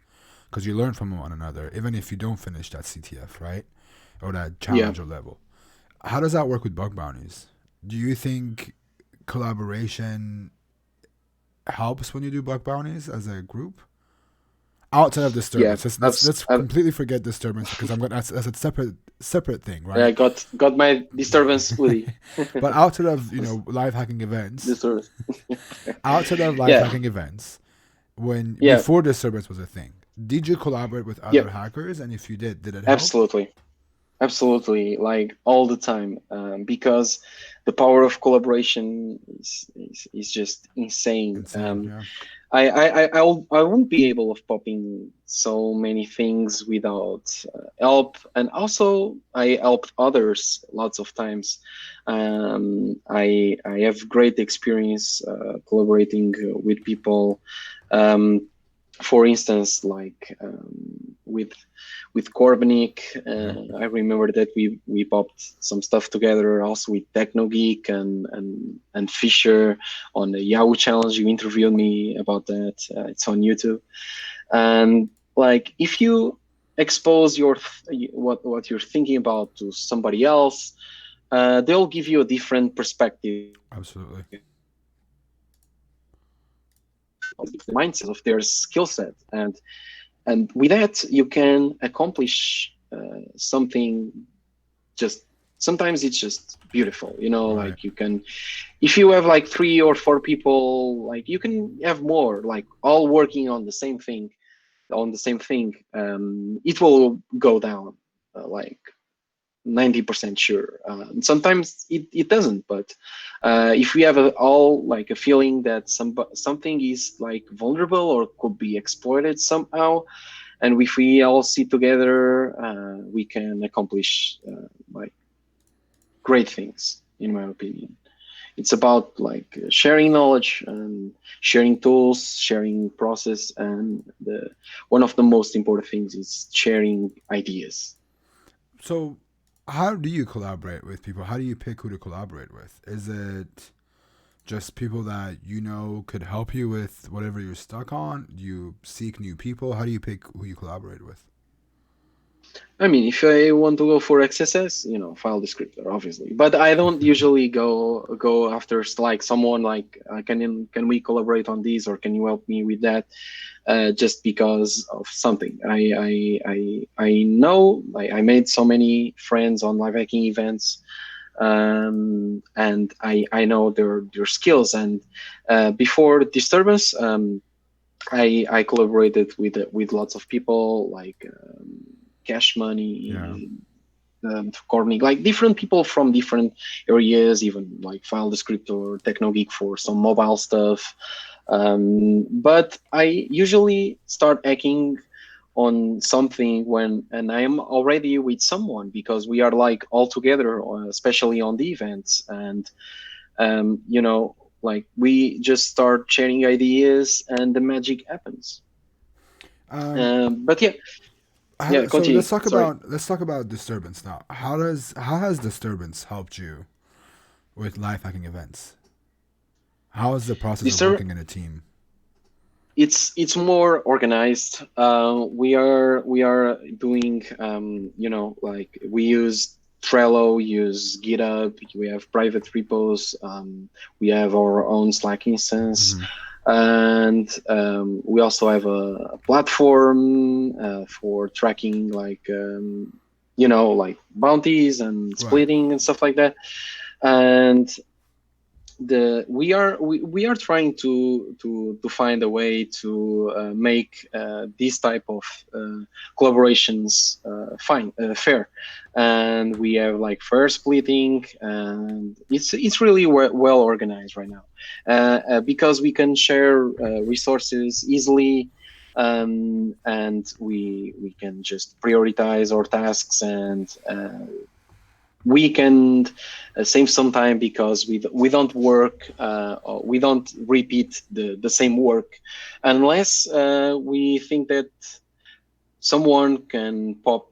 because you learn from one another, even if you don't finish that CTF, right? Or that Yeah. challenge or level. How does that work with bug bounties? Do you think collaboration helps when you do bug bounties as a group? Outside of Yeah, disturbance, let's I've completely forget disturbance because that's a separate thing, I right? got my disturbance hoodie. But outside of live hacking events, Disturbance. outside of live Yeah, hacking events, when yeah, before disturbance was a thing, did you collaborate with yeah. other hackers? And if you did it help? Absolutely, absolutely. Like all the time, because the power of collaboration is just insane. Insane, yeah. I won't be able of popping so many things without help, and also I helped others lots of times. I have great experience collaborating with people. Um, for instance, like with Korbanik, Yeah. I remember that we popped some stuff together also with TechnoGeek and Fisher on the Yahoo challenge. You interviewed me about that. It's on YouTube. And like if you expose what you're thinking about to somebody else, they'll give you a different perspective Absolutely. of the mindset of their skill set, and with that you can accomplish something. Just sometimes it's just beautiful, Right. like you can, if you have like 3 or 4 people, like you can have more, like all working on the same thing. It will go down like 90% sure. Sometimes it doesn't, but if we have all like a feeling that something is like vulnerable or could be exploited somehow, and if we all sit together, we can accomplish like great things, in my opinion. It's about like sharing knowledge and sharing tools, sharing process, and the one of the most important things is sharing ideas. So, how do you collaborate with people? How do you pick who to collaborate with? Is it just people that could help you with whatever you're stuck on? Do you seek new people? How do you pick who you collaborate with? I mean, if I want to go for XSS, file descriptor, obviously. But I don't usually go after like someone like can we collaborate on this, or can you help me with that? Just because of something. I know I made so many friends on live hacking events, and I know their skills. And before disturbance, I collaborated with lots of people like Cash Yeah. Money, Corny, like different people from different areas, even like File Descriptor, TechnoGeek for some mobile stuff. But I usually start hacking on something and I am already with someone, because we are like all together, especially on the events, and like we just start sharing ideas and the magic happens. Um, But yeah, yeah, so continue. Sorry. let's talk about disturbance now. How has disturbance helped you with life hacking events? How is the process of Disturb working in a team? it's more organized. We are doing like we use Trello, use GitHub. We have private repos. We have our own Slack instance. Mm-hmm. And we also have a platform for tracking, like like bounties and Right. splitting and stuff like that. And we are trying to find a way to make these type of collaborations fair, and we have like fair splitting, and it's really well organized right now, because we can share resources easily, and we can just prioritize our tasks, and we can save some time, because we don't work, or we don't repeat the same work, unless we think that someone can pop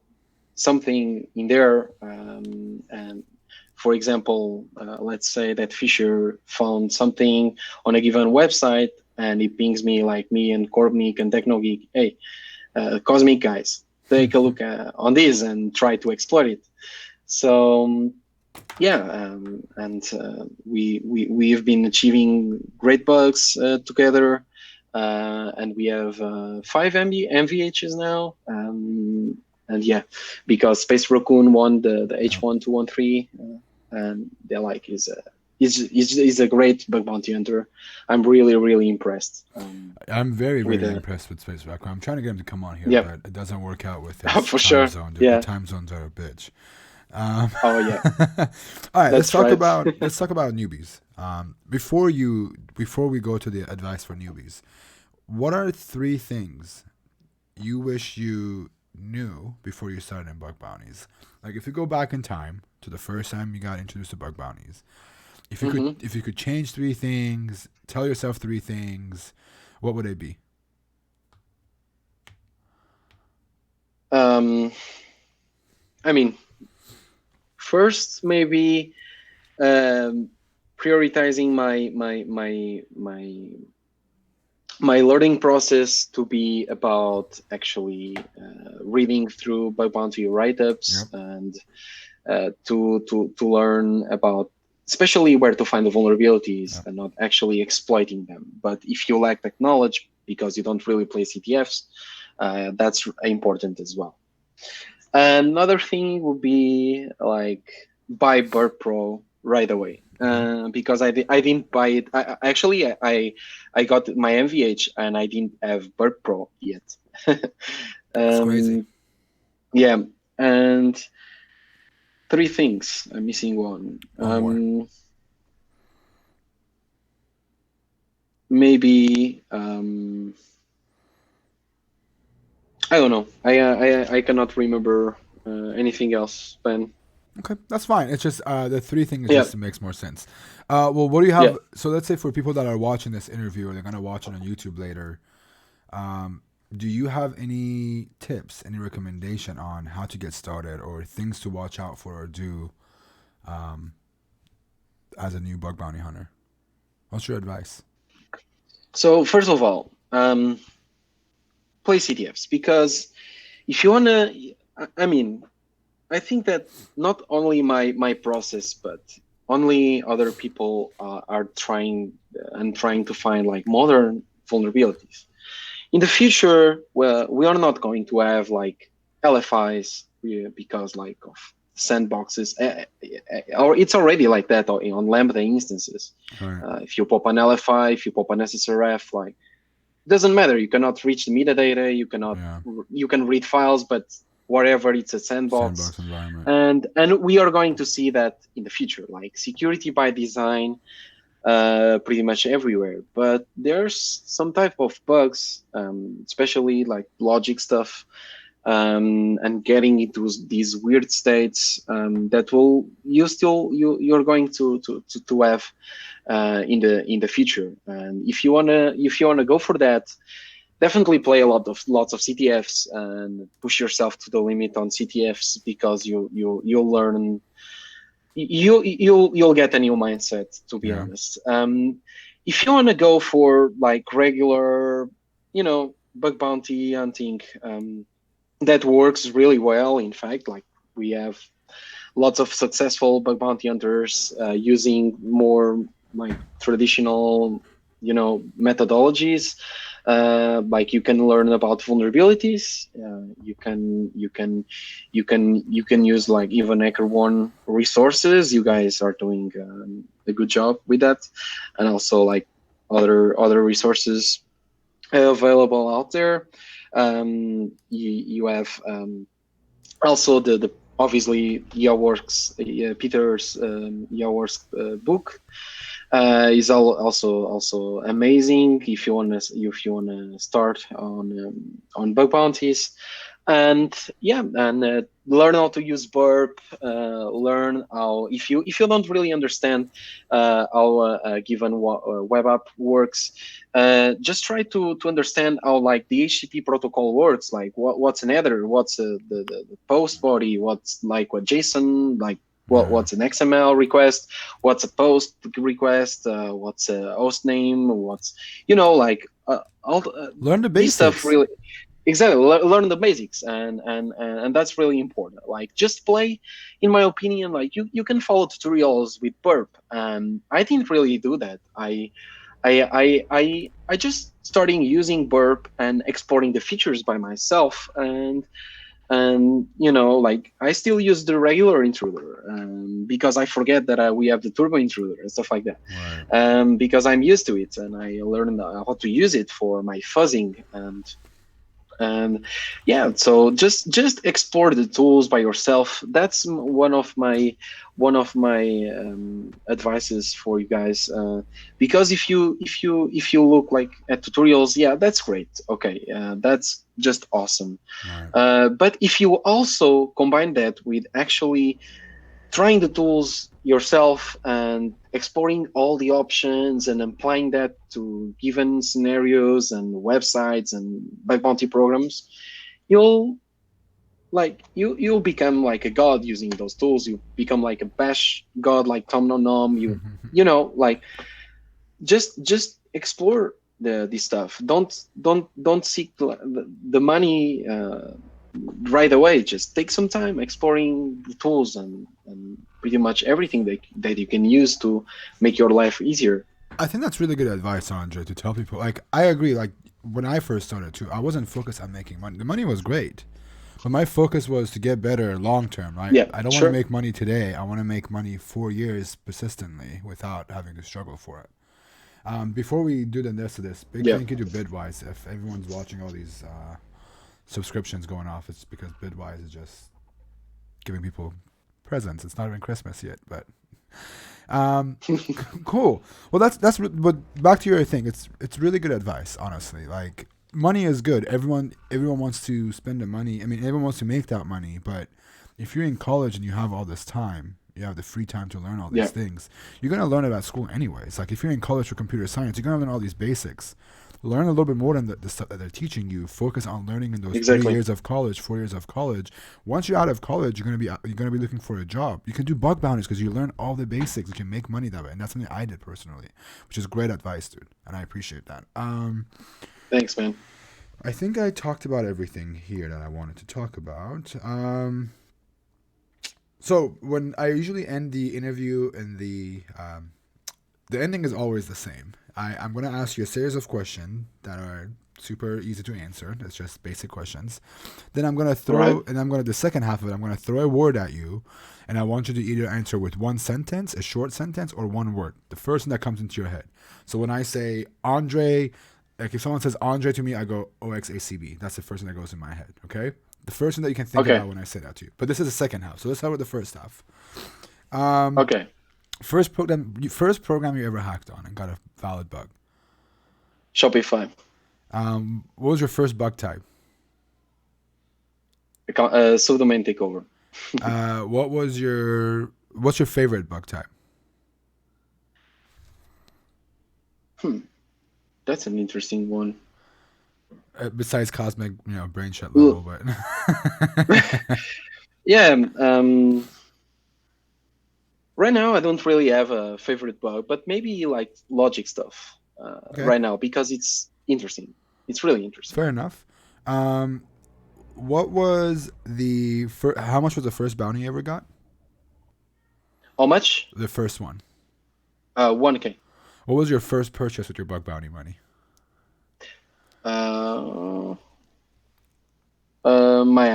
something in there, and for example, let's say that Fisher found something on a given website, and he pings me, like me and Corbnik and Technogeek, hey, Cosmic guys, take a look on this and try to exploit it. So yeah, and we have been achieving great bugs together, and we have 5 MVHs now, and yeah, because Space Raccoon won the H1213, and they're like is a great bug bounty hunter. I'm really impressed. I'm very With impressed with Space Raccoon. I'm trying to get him to come on here, yeah, but it doesn't work out with his for time sure, zone. The yeah. time zones are a bitch. Oh yeah, All right, that's right. let's talk about newbies. Before we go to the advice for newbies, what are 3 things you wish you knew before you started in bug bounties? Like, if you go back in time to the first time you got introduced to bug bounties, if you could change 3 things, tell yourself 3 things, what would they be? I mean, first, maybe prioritizing my learning process to be about actually reading through bug bounty write-ups, Yep. and to learn about, especially where to find the vulnerabilities, Yep. and not actually exploiting them. But if you lack that knowledge because you don't really play CTFs, that's important as well. Another thing would be like buy Bird Pro right away, because I didn't buy it. I got my MVH and I didn't have Bird Pro yet. It's crazy. Yeah, and 3 things. I'm missing one. One more. Maybe I don't know. I cannot remember anything else, Ben. Okay, that's fine. It's just the 3 things Yeah, just makes more sense. Well, what do you yeah. have? So let's say for people that are watching this interview or they're gonna watch it on YouTube later, do you have any tips, any recommendation on how to get started or things to watch out for or do as a new bug bounty hunter? What's your advice? So first of all, play CTFs, because if you wanna, I mean, I think that not only my process, but only other people are trying to find like modern vulnerabilities. In the future, well, we are not going to have like LFIs, because like of sandboxes, or it's already like that on Lambda instances. Right. If you pop an LFI, if you pop an SSRF, like, doesn't matter. You cannot reach the metadata. Yeah. You can read files, but whatever, it's a sandbox. Sandbox environment. And we are going to see that in the future, like security by design, pretty much everywhere. But there's some type of bugs, especially like logic stuff, and getting into these weird states, that you're going to have in the future. And if you wanna go for that, definitely play lots of CTFs and push yourself to the limit on CTFs, because you'll learn, you'll get a new mindset, to be Yeah. honest. If you want to go for like regular, bug bounty hunting, that works really well. In fact, like we have lots of successful bug bounty hunters using more like traditional, methodologies. Like you can learn about vulnerabilities. You can use like even HackerOne resources. You guys are doing a good job with that, and also like other resources available out there. You have also the obviously Yawork's Peter's Yawork's book is also amazing if you wanna start on bug bounties, and learn how to use burp. Learn how if you don't really understand how a given web app works, just try to understand how like the HTTP protocol works. Like what's an header, what's the post body, what's like what JSON like. What's an XML request? What's a post request? What's a host name? What's like all Learn the this basics. stuff really. Exactly, learn the basics, and that's really important. Like just play, in my opinion. Like you can follow tutorials with burp. I didn't really do that. I just starting using burp and exporting the features by myself, and like I still use the regular intruder because I forget that we have the turbo intruder and stuff like that. Right. Because I'm used to it, and I learned how to use it for my fuzzing, and so just explore the tools by yourself. That's one of my advices for you guys, because if you look like at tutorials, that's great, okay, that's just awesome. Right. But if you also combine that with actually trying the tools yourself and exploring all the options and applying that to given scenarios and websites and bug bounty programs, you'll you'll become like a god using those tools. You become like a bash god like Tom Nom Nom. Like just explore this stuff. Don't seek the money right away. Just take some time exploring the tools and pretty much everything that you can use to make your life easier. I think that's really good advice, Andre, to tell people. Like, I agree. Like, when I first started too, I wasn't focused on making money. The money was great, but my focus was to get better long term, right? Yeah, I don't want to sure. make money today. I want to make money 4 years persistently without having to struggle for it. Before we do the rest of this, big Yeah. thank you to Bitwise. If everyone's watching all these subscriptions going off, it's because Bitwise is just giving people presents. It's not even Christmas yet, but cool. Well, but back to your thing. It's really good advice, honestly. Like, money is good. Everyone wants to spend the money. I mean, everyone wants to make that money. But if you're in college and you have all this time, you have the free time to learn all these Yeah. things. You're gonna learn it at school anyways. Like, if you're in college for computer science, you're gonna learn all these basics. Learn a little bit more than the stuff that they're teaching you. Focus on learning in those 3 Exactly. years of college, 4 years of college. Once you're out of college, you're gonna be looking for a job. You can do bug bounties because you learn all the basics. You can make money that way, and that's something I did personally, which is great advice, dude. And I appreciate that. Thanks, man. I think I talked about everything here that I wanted to talk about. So when I usually end the interview, and the ending is always the same. I'm going to ask you a series of questions that are super easy to answer. It's just basic questions. Then I'm going to throw, Right. and the second half of it, I'm going to throw a word at you, and I want you to either answer with one sentence, a short sentence, or one word. The first thing that comes into your head. So when I say Andre, like if someone says Andre to me, I go OXACB. That's the first thing that goes in my head, okay? The first thing that you can think Okay. about when I say that to you. But this is the second half, so let's start with the first half. Okay. First program you ever hacked on and got a valid bug. Shopify. What was your first bug type? Subdomain takeover. What's your favorite bug type? That's an interesting one. Besides cosmic, brain shut level, but Yeah. Right now, I don't really have a favorite bug, but maybe like logic stuff okay, right now because it's interesting. It's really interesting. fair enough. What was how much was the first bounty you ever got? How much? The first one. 1K. What was your first purchase with your bug bounty money? My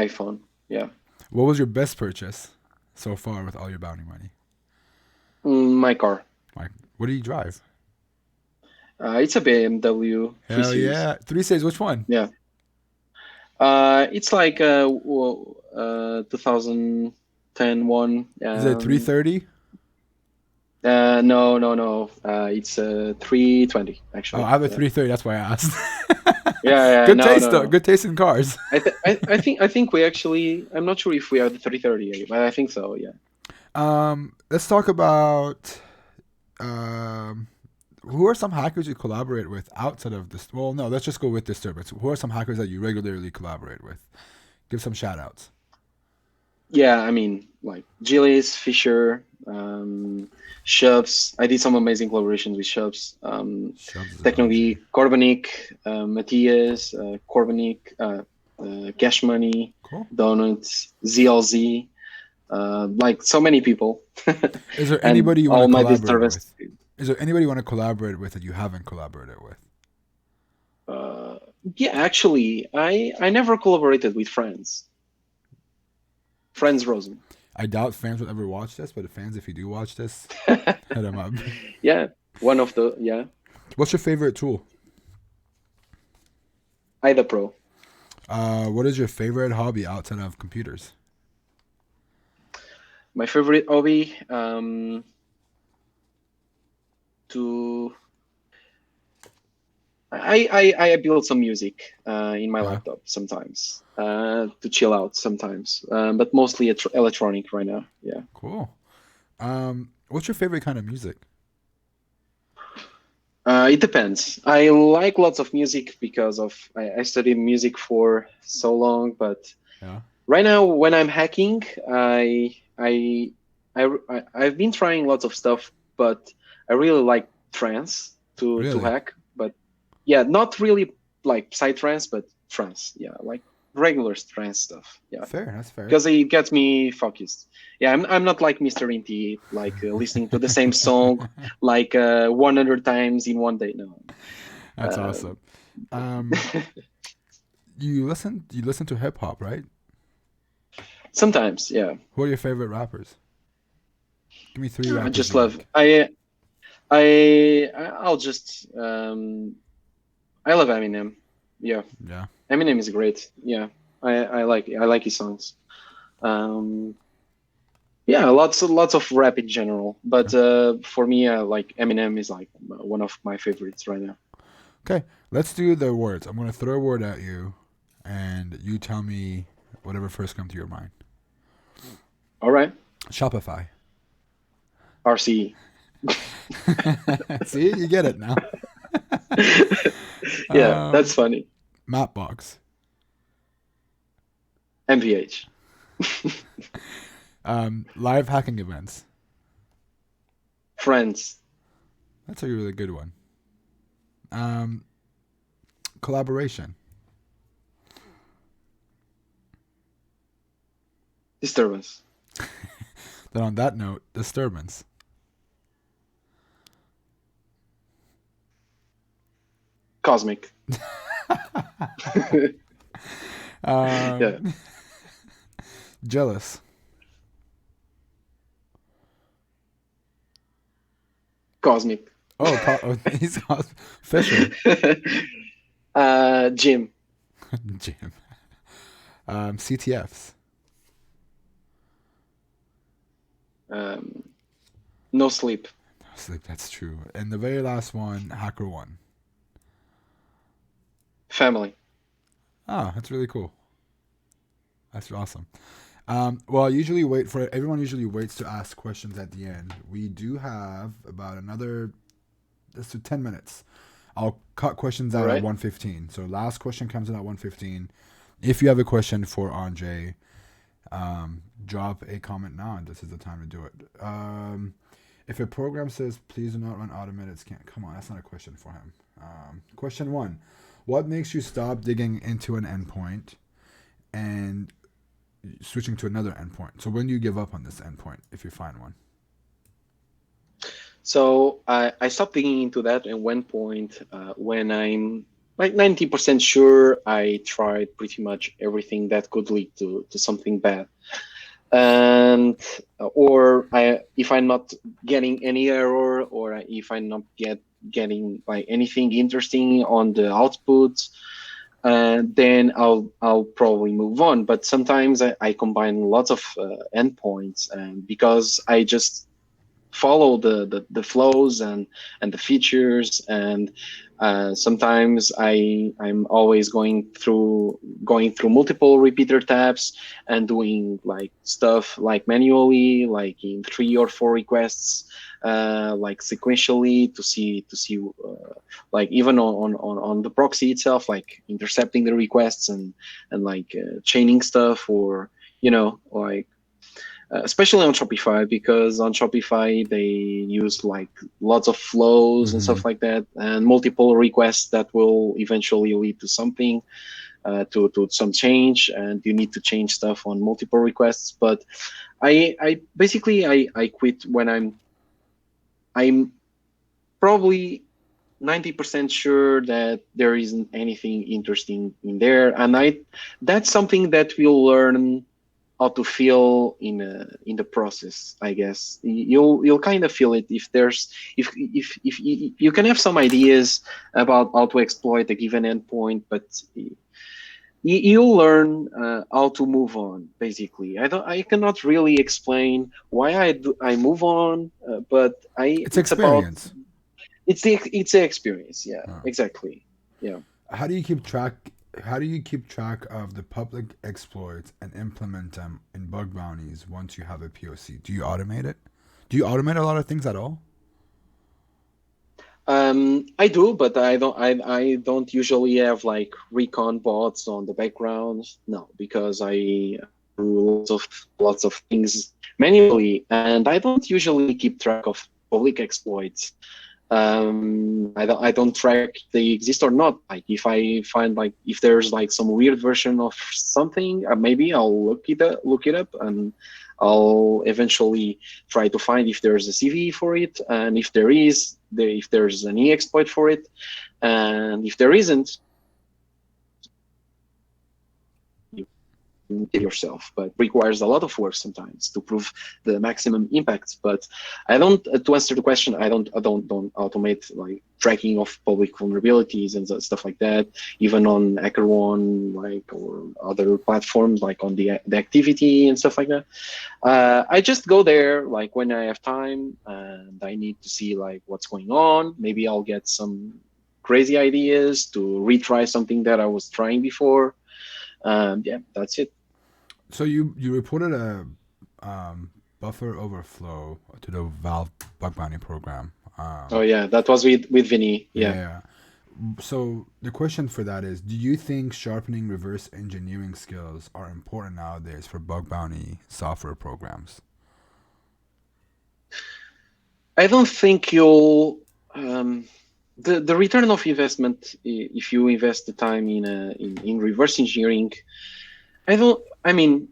iPhone. Yeah. What was your best purchase so far with all your bounty money? My car. What do you drive? It's a BMW 3 Hell Series. yeah. 3 Series, which one? Yeah. It's like 2010 one. Is it 330? No. It's 320 actually. Oh, I have a 330. That's why I asked. Yeah. Good No, taste, no, though. no. Good taste in cars. I think we actually. I'm not sure if we are the 330, but I think so. Yeah. Let's talk about who are some hackers you collaborate with outside of this? Well, no, let's just go with disturbance. Who are some hackers that you regularly collaborate with? Give some shout outs. Yeah, I mean, like Gillies, Fisher, Shubs. I did some amazing collaborations with Shubs. Technology, Korbanik, Matthias, Korbanik, Cash Money, Cool. Donuts, ZLZ, like so many people. Is there anybody you want to collaborate with? with? Is there anybody you want to collaborate with that you haven't collaborated with? Yeah, actually, I never collaborated with friends. Franz Rosen. I doubt fans would ever watch this, but the fans, if you do watch this, hit them up. Yeah, one of the, yeah. What's your favorite tool? IDA Pro. What is your favorite hobby outside of computers? My favorite hobby, I build some music in my laptop sometimes to chill out sometimes, but mostly electronic right now. Yeah. Cool. What's your favorite kind of music? It depends. I like lots of music because of I studied music for so long, but right now when I'm hacking, I've been trying lots of stuff, but I really like trance to hack. But yeah, not really like psytrance, but trance. Yeah, like regular trance stuff. Yeah, that's fair. Because it gets me focused. Yeah, I'm not like Mr. Inti, like listening to the same song like 100 times in one day. No. That's awesome. You listen to hip hop, right? Sometimes, yeah. Who are your favorite rappers? Give me 3 rappers. I just love. I'll just. I love Eminem. Yeah. Yeah. Eminem is great. Yeah. I like his songs. Yeah, lots of rap in general, but for me, like Eminem is like one of my favorites right now. Okay, let's do the words. I'm gonna throw a word at you, and you tell me whatever first comes to your mind. All right. Shopify. RCE. See, you get it now. Yeah, that's funny. Mapbox. MPH. Live hacking events. Friends. That's a really good one. Collaboration. Disturbance. Then on that note, disturbance. Cosmic. Yeah. Jealous. Cosmic. He's Fisher. Jim. Jim. CTFs. No sleep. No sleep, that's true. And the very last one, HackerOne. Family. That's really cool. That's awesome. Well, everyone usually waits to ask questions at the end. We do have about another 10 minutes. I'll cut questions out at 1:15. So last question comes in at 1:15. If you have a question for Andre, drop a comment now, and this is the time to do it. If a program says, please do not run automated scan. Come on, that's not a question for him. Question 1. What makes you stop digging into an endpoint and switching to another endpoint? So when do you give up on this endpoint if you find one? So I stopped digging into that at one point when I'm like 90% sure I tried pretty much everything that could lead to something bad. And or if I'm not getting any error, or if I'm not getting like anything interesting on the output, then I'll probably move on. But sometimes I combine lots of endpoints, and because I just follow the flows and the features, and sometimes I'm always going through multiple repeater tabs and doing like stuff like manually, like in 3 or 4 requests, like sequentially to see like even on the proxy itself, like intercepting the requests and like chaining stuff, or like especially on Shopify, because on Shopify they use like lots of flows and Mm-hmm. stuff like that, and multiple requests that will eventually lead to something, to some change, and you need to change stuff on multiple requests. But I basically I quit when I'm probably 90% sure that there isn't anything interesting in there, and that's something that we'll learn how to feel in the process. I guess you'll kind of feel it if there's if you can have some ideas about how to exploit a given endpoint, but you'll learn how to move on. Basically, I cannot really explain why I move on, but It's it's about experience. it's the experience. Yeah, Huh. exactly. Yeah. How do you keep track? How do you keep track of the public exploits and implement them in bug bounties once you have a POC? Do you automate it? Do you automate a lot of things at all? I do, but I don't usually have like recon bots on the background. No, because I do lots of things manually, and I don't usually keep track of public exploits. I don't track if they exist or not. Like if I find like if there's like some weird version of something, maybe I'll look it up, and I'll eventually try to find if there's a CV for it, and if there is, if there's an exploit for it, and if there isn't, yourself, but requires a lot of work sometimes to prove the maximum impact. But I don't to answer the question, I don't automate like tracking of public vulnerabilities and stuff like that, even on HackerOne, like, or other platforms like on the activity and stuff like that. I just go there like when I have time and I need to see like what's going on. Maybe I'll get some crazy ideas to retry something that I was trying before. Yeah, that's it. So you reported a buffer overflow to the Valve bug bounty program. Oh yeah, that was with Vinny. Yeah. Yeah. So the question for that is: do you think sharpening reverse engineering skills are important nowadays for bug bounty software programs? I don't think you'll the return of investment, if you invest the time in reverse engineering. I mean,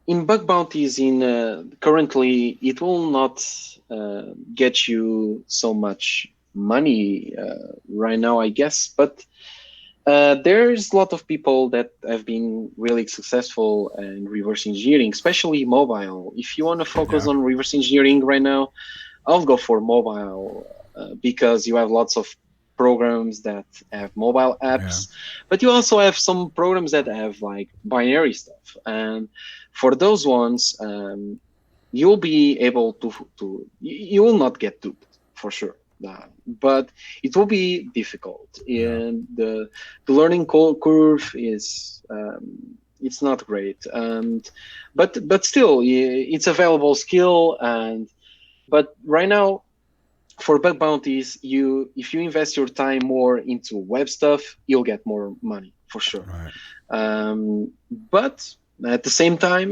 in bug bounties, in currently it will not get you so much money right now, I guess. But there's a lot of people that have been really successful in reverse engineering, especially mobile. If you want to focus Yeah. on reverse engineering right now, I'll go for mobile, because you have lots of programs that have mobile Yeah. apps, but you also have some programs that have like binary stuff. And for those ones, you'll be able you will not get duped for sure. But it will be difficult, Yeah. and the learning curve is it's not great. And but still, it's a valuable skill. And but right now, for bug bounties, you if you invest your time more into web stuff, you'll get more money for sure. Right. But at the same time,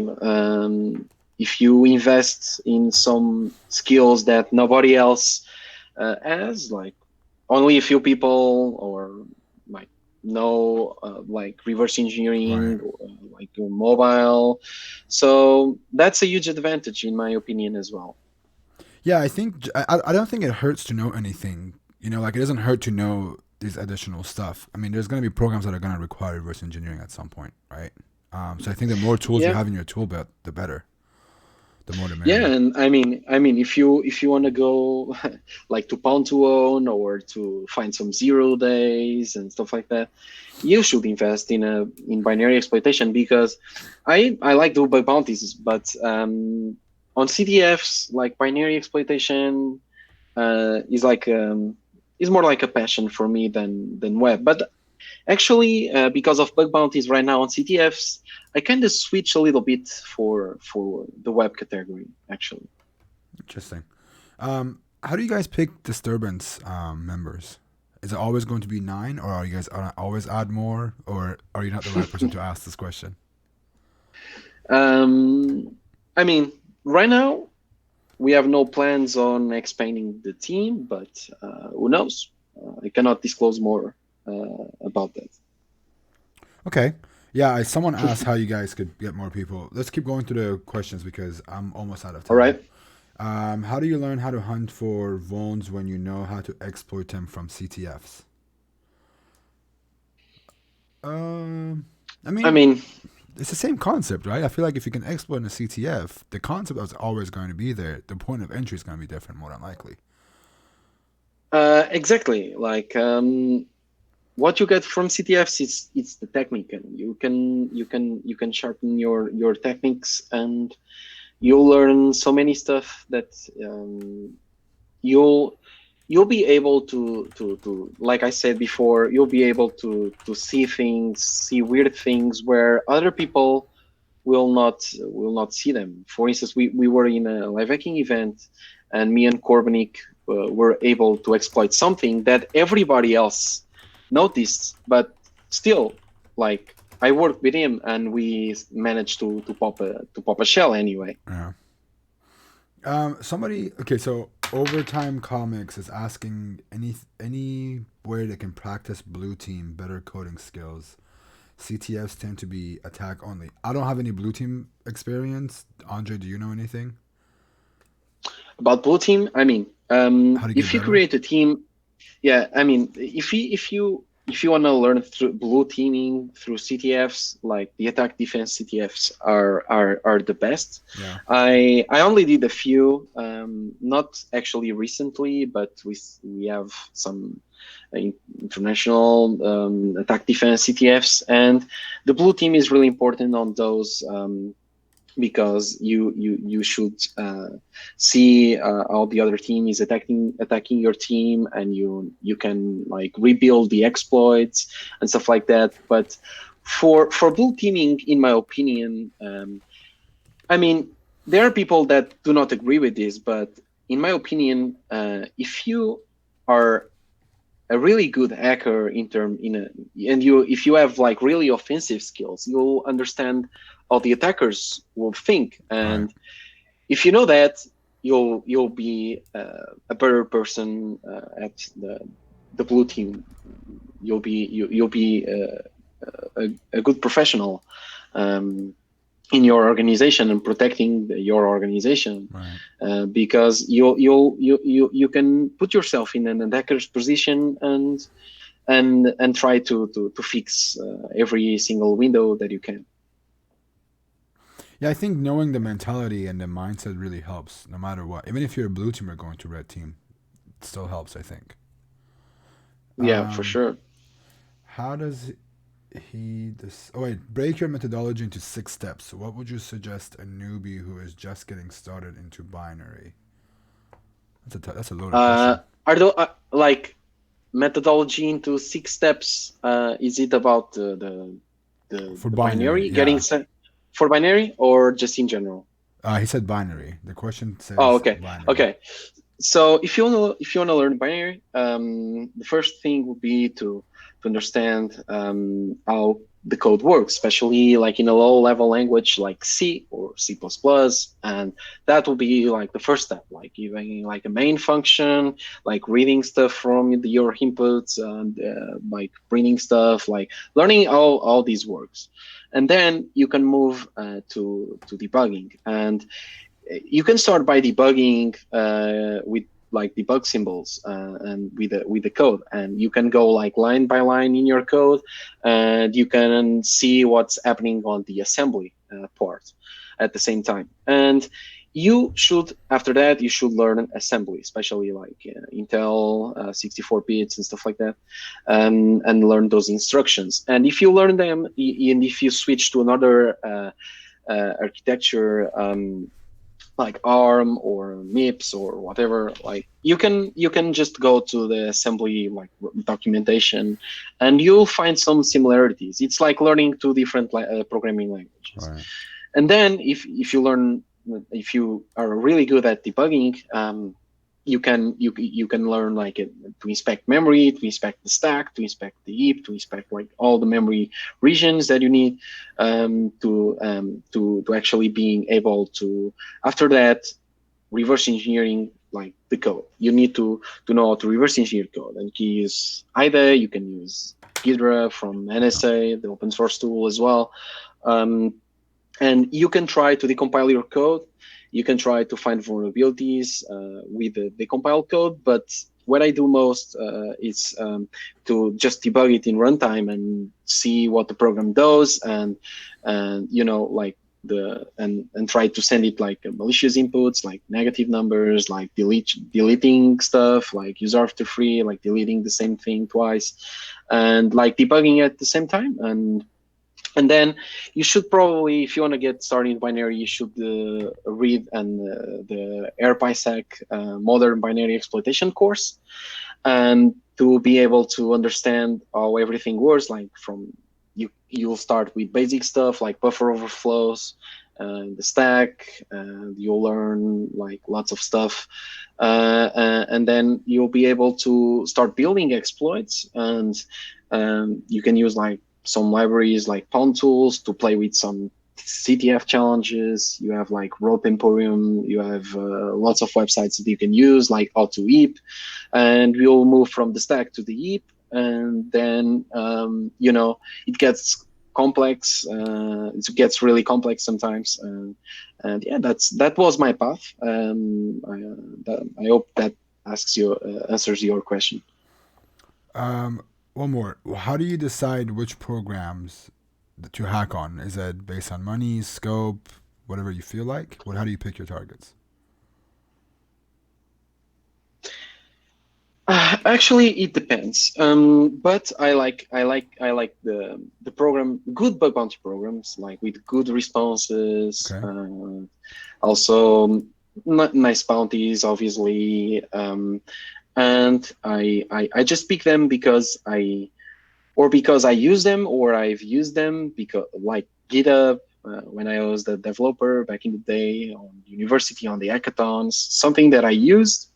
if you invest in some skills that nobody else has, like only a few people, or like no like reverse Right. engineering, like mobile, so that's a huge advantage in my opinion as well. Yeah, I think I don't think it hurts to know anything. Like it doesn't hurt to know these additional stuff. I mean, there's going to be programs that are going to require reverse engineering at some point, right? So I think the more tools you Yeah. have in your tool belt, the better. The more the Yeah, merrier. and I mean, if you want to go like to Pound to Own or to find some 0 days and stuff like that, you should invest in binary exploitation, because I like to buy bounties, but on CTFs, like binary exploitation is more like a passion for me than web. But actually, because of bug bounties right now on CTFs, I kind of switch a little bit for the web category, actually. Interesting. How do you guys pick disturbance members? Is it always going to be 9, or are you guys always add more, or are you not the right person to ask this question? Um, I mean, right now we have no plans on expanding the team, but who knows? I cannot disclose more about that. Okay. Yeah, someone asked how you guys could get more people. Let's keep going through the questions because I'm almost out of All time. right. How do you learn how to hunt for vulns when you know how to exploit them from CTFs? I I mean, mean, it's the same concept, right? I feel like if you can exploit in a CTF, the concept is always going to be there. The point of entry is going to be different, more than likely. exactly. Like what you get from CTFs is it's the technique, and you can sharpen your techniques, and you'll learn so many stuff that you'll you'll be able to, like I said before, you'll be able to see things, see weird things where other people will not see them. For instance, we were in a live hacking event, and me and Korbanik were able to exploit something that everybody else noticed, but still, like, I worked with him, and we managed to pop a shell anyway. Yeah. Somebody. Okay, so Overtime Comics is asking any way they can practice blue team better coding skills. CTFs tend to be attack only. I don't have any blue team experience. Andre, do you know anything? About blue team, I mean, How to get if you better? create a team, yeah, I mean, if you want to learn through blue teaming through CTFs, like the attack defense CTFs are the best. Yeah. I only did a few, not actually recently, but we have some international attack defense CTFs, and the blue team is really important on those. Because you should see how the other team is attacking your team, and you can like rebuild the exploits and stuff like that. But for blue teaming, in my opinion, I mean, there are people that do not agree with this, but in my opinion, if you are a really good hacker and if you have like really offensive skills, you'll understand how the attackers will think, Right. and if you know that, you'll be a better person at the blue team. You'll be a good professional um, in your organization and protecting your organization, Right. because you can put yourself in an attacker's position, and try to fix every single window that you can. Yeah, I think knowing the mentality and the mindset really helps, no matter what. Even if you're a blue team or going to red team, it still helps. I think. Yeah, for Um, sure. how does he this? Oh wait, break your methodology into 6 steps. What would you suggest a newbie who is just getting started into binary? That's a loaded question. Are there like methodology into 6 steps? Is it about For the binary, binary getting yeah. set for binary, or just in general? He said binary. The question Oh, says okay, binary. okay. So if you wanna learn binary, the first thing would be to understand how the code works, especially like in a low level language like C or C++, and that will be like the first step, like even like a main function, like reading stuff from your inputs, and like printing stuff, like learning all these works, and then you can move to debugging. And you can start by debugging with like debug symbols and with the code, and you can go like line by line in your code, and you can see what's happening on the assembly part at the same time. And you should, after that, you should learn assembly, especially like Intel 64 bits and stuff like that, and learn those instructions. And if you learn them, and if you switch to another architecture, like ARM or MIPS or whatever, like you can just go to the assembly like documentation, and you'll find some similarities. It's like learning two different programming languages. Right. And then if you are really good at debugging, you can learn like to inspect memory, to inspect the stack, to inspect the heap, to inspect like all the memory regions that you need to actually being able to, after that, reverse engineering like the code. You need to know how to reverse engineer code, and you use IDE. You can use Github from NSA, the open source tool as well. And you can try to decompile your code. You can try to find vulnerabilities with the decompiled code. But what I do most is to just debug it in runtime and see what the program does, and like and try to send it like malicious inputs, like negative numbers, like deleting stuff, like use after free, like deleting the same thing twice, and like debugging at the same time. And then you should probably, if you want to get started in binary, you should read the AirPySec Modern Binary Exploitation course, and to be able to understand how everything works. Like you'll start with basic stuff like buffer overflows, the stack, and you'll learn like lots of stuff, and then you'll be able to start building exploits, and you can use like some libraries like Pound Tools to play with some CTF challenges. You have like Rope Emporium. You have lots of websites that you can use, like how to heap. And we'll move from the stack to the heap. And then, it gets complex. It gets really complex sometimes. And yeah, that was my path. I hope that answers your question. One more. How do you decide which programs that you hack on? Is it based on money, scope, whatever you feel like? How do you pick your targets? Actually, it depends. But I like the program, good bug bounty programs, like with good responses. Okay. Also, nice bounties, obviously. And I just pick them because I use them, or I've used them because, like Github, when I was the developer back in the day on university, on the hackathons, something that I used.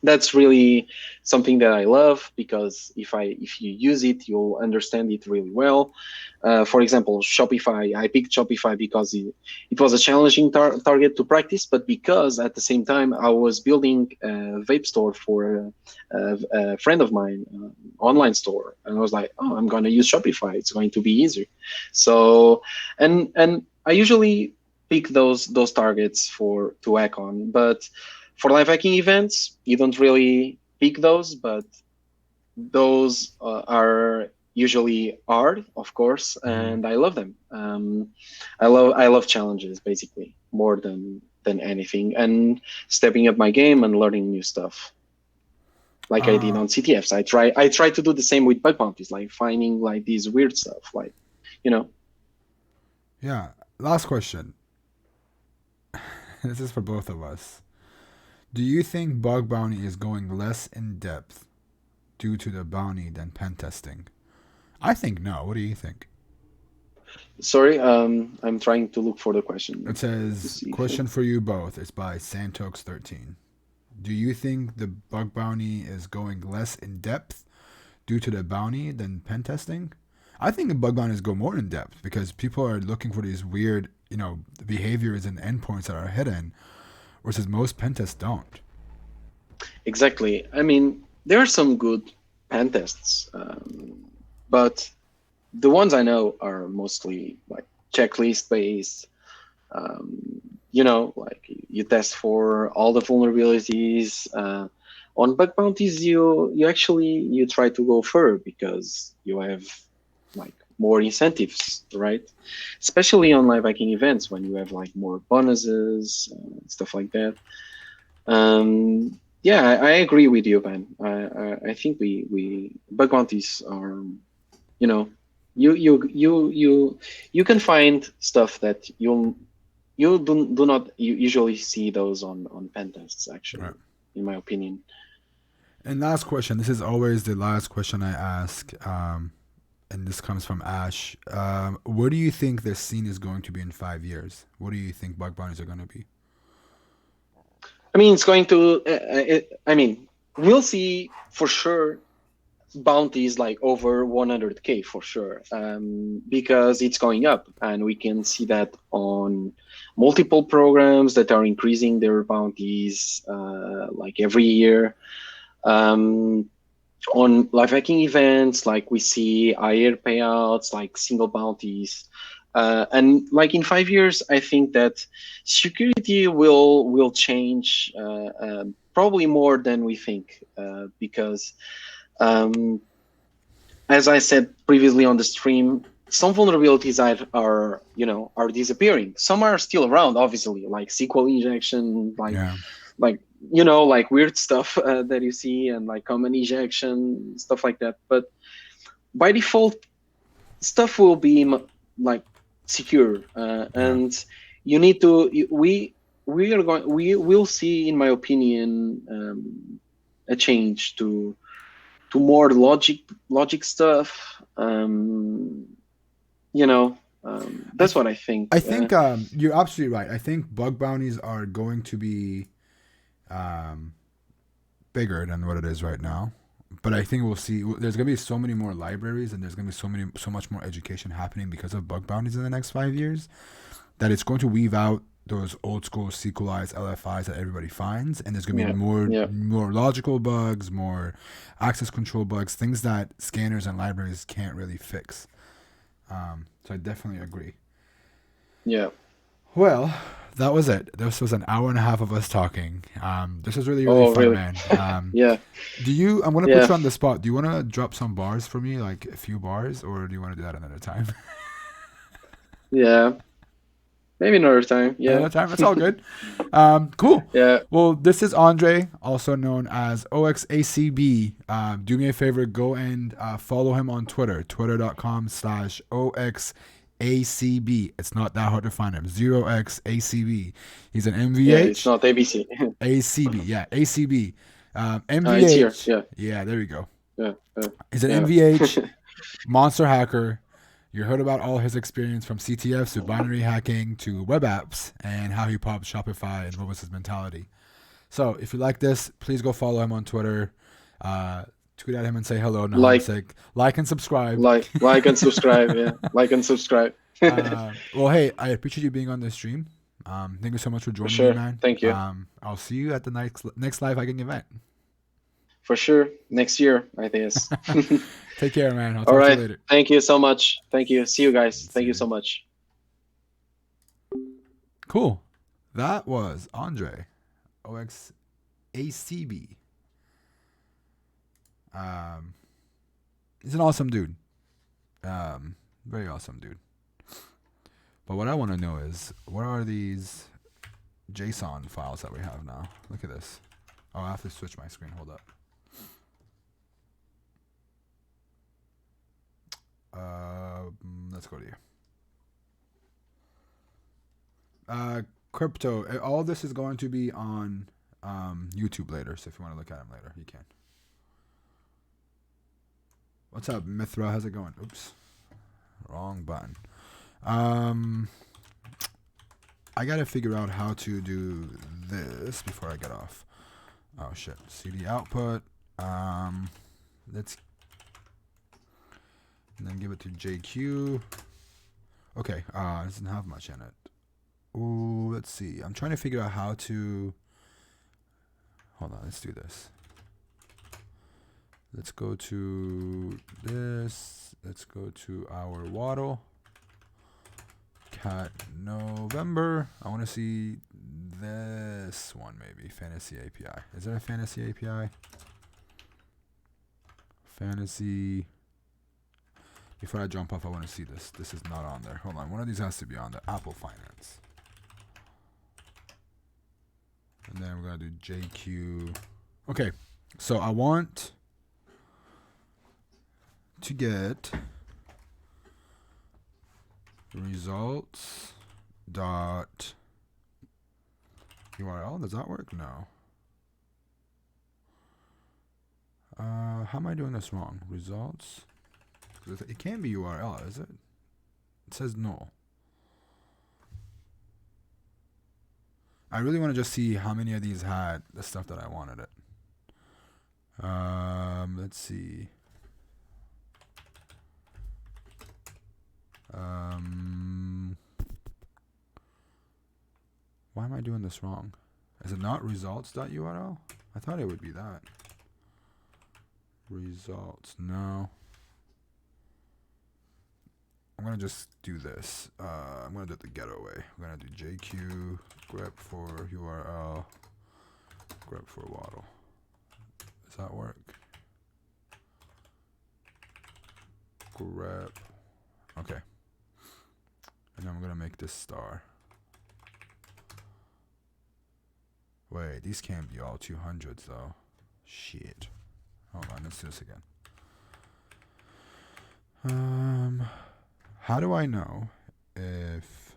That's really something that I love, because if you use it, you'll understand it really well. For example, Shopify. I picked Shopify because it was a challenging target to practice, but because at the same time I was building a vape store for a friend of mine, online store, and I was like, oh, I'm going to use Shopify. It's going to be easier. So, and I usually pick those targets to hack on, but for live hacking events, you don't really pick those, but those are usually hard, of course, and I love them. I love challenges, basically, more than anything, and stepping up my game and learning new stuff, like I did on CTFs. I try to do the same with bug bounties, like finding like these weird stuff, like, Yeah. Last question. This is for both of us. Do you think bug bounty is going less in depth due to the bounty than pen testing? I think no. What do you think? Sorry, I'm trying to look for the question. It says, question for you both. It's by Santox13. Do you think the bug bounty is going less in depth due to the bounty than pen testing? I think the bug bounties go more in depth because people are looking for these weird, behaviors and endpoints that are hidden, versus most pen tests don't. Exactly. I mean, there are some good pen tests, but the ones I know are mostly like checklist based, Like you test for all the vulnerabilities. On bug bounties, you try to go further because you have like more incentives, right? Especially on live hacking events when you have like more bonuses, stuff like that. Yeah, I agree with you, Ben. I think we bug bounties are, you know, you can find stuff that you do not usually see those on pen tests, Right. actually, in my opinion. And last question. This is always the last question I ask. And this comes from Ash. Where do you think this scene is going to be in 5 years? What do you think bug bounties are going to be? I mean, it's going to. I mean, we'll see for sure bounties like over 100K for sure, because it's going up, and we can see that on multiple programs that are increasing their bounties like every year. Um, on live hacking events, like we see higher payouts, like single bounties. And like in 5 years, I think that security will change, probably more than we think, because um, as I said previously on the stream, some vulnerabilities are disappearing. Some are still around, obviously, like SQL injection, Yeah. like like weird stuff that you see, and like common injection, stuff like that. But by default, stuff will be like secure, Yeah. and you need to we will see, in my opinion, a change to more logic stuff. I That's th- what I think. I think you're absolutely right. I think bug bounties are going to be um, bigger than what it is right now. But I think we'll see. There's gonna be so many more libraries, and there's gonna be so much more education happening because of bug bounties in the next 5 years, that it's going to weave out those old school SQLIs, LFIs that everybody finds, and there's gonna be Yeah, more yeah, more logical bugs, more access control bugs, things that scanners and libraries can't really fix. So I definitely agree. yeah. Well, that was it. This was an hour and a half of us talking. This was really, really Oh, fun, really? man. Yeah, Do you? I'm gonna put yeah, you on the spot. Do you want to drop some bars for me, like a few bars, or do you want to do that another time? yeah. Maybe another time. Yeah, Another time. It's all good. Cool. yeah. Well, this is Andre, also known as OXACB. Do me a favor, go and follow him on Twitter, twitter.com/OXACB. It's not that hard to find him. 0xACB. He's an Yeah, it's MVH. not ABC. ACB. Yeah, ACB. It's here. MVH. Yeah, Yeah, there we go. yeah, He's an yeah. MVH monster hacker. You heard about all his experience from CTFs to binary hacking to web apps and how he popped Shopify and what was his mentality. So if you like this, please go follow him on Twitter. Tweet at him and say hello, like, NahamSec. Like and subscribe. like and subscribe. Yeah, like and subscribe. Well, hey, I appreciate you being on this stream. Thank you so much for For joining me, sure. man. Thank you. I'll see you at the next live hacking event. For sure. Next year, I guess. Take care, man. I'll All talk to you right. later. Thank you so much. Thank you. See you guys. See Thank you, you so man. much. Cool. That was Andre, OXACB. He's an awesome dude. Very awesome dude. But what I want to know is, what are these JSON files that we have now? Look at this. Oh, I have to switch my screen. Hold up. Let's go to you. Crypto. All this is going to be on YouTube later, so if you want to look at them later, you can. What's up, Mithra? How's it going? Oops. Wrong button. I gotta figure out how to do this before I get off. Oh shit. CD output. Let's and then give it to JQ. Okay, it doesn't have much in it. Ooh, let's see. I'm trying to figure out how to. Hold on, let's do this. Let's go to this. Let's go to our waddle. cat November. I want to see this one maybe. Fantasy API. Is there a fantasy API? Fantasy. Before I jump off, I want to see this. This is not on there. Hold on. One of these has to be on there. Apple Finance. And then we're going to do JQ. Okay. So I want to get results dot URL. Does that work? No. How am I doing this wrong? Results. It can't be URL, is it? It says no. I really want to just see how many of these had the stuff that I wanted it. Let's see. Why am I doing this wrong? Is it not results.url? I thought it would be that. Results. No. I'm going to just do this. I'm going to do it the ghetto way. I'm going to do JQ, grep for URL, grep for waddle. Does that work? Grep. Okay. And then I'm going to make this star. Wait, these can't be all 200s though. Shit. Hold on, let's do this again. How do I know if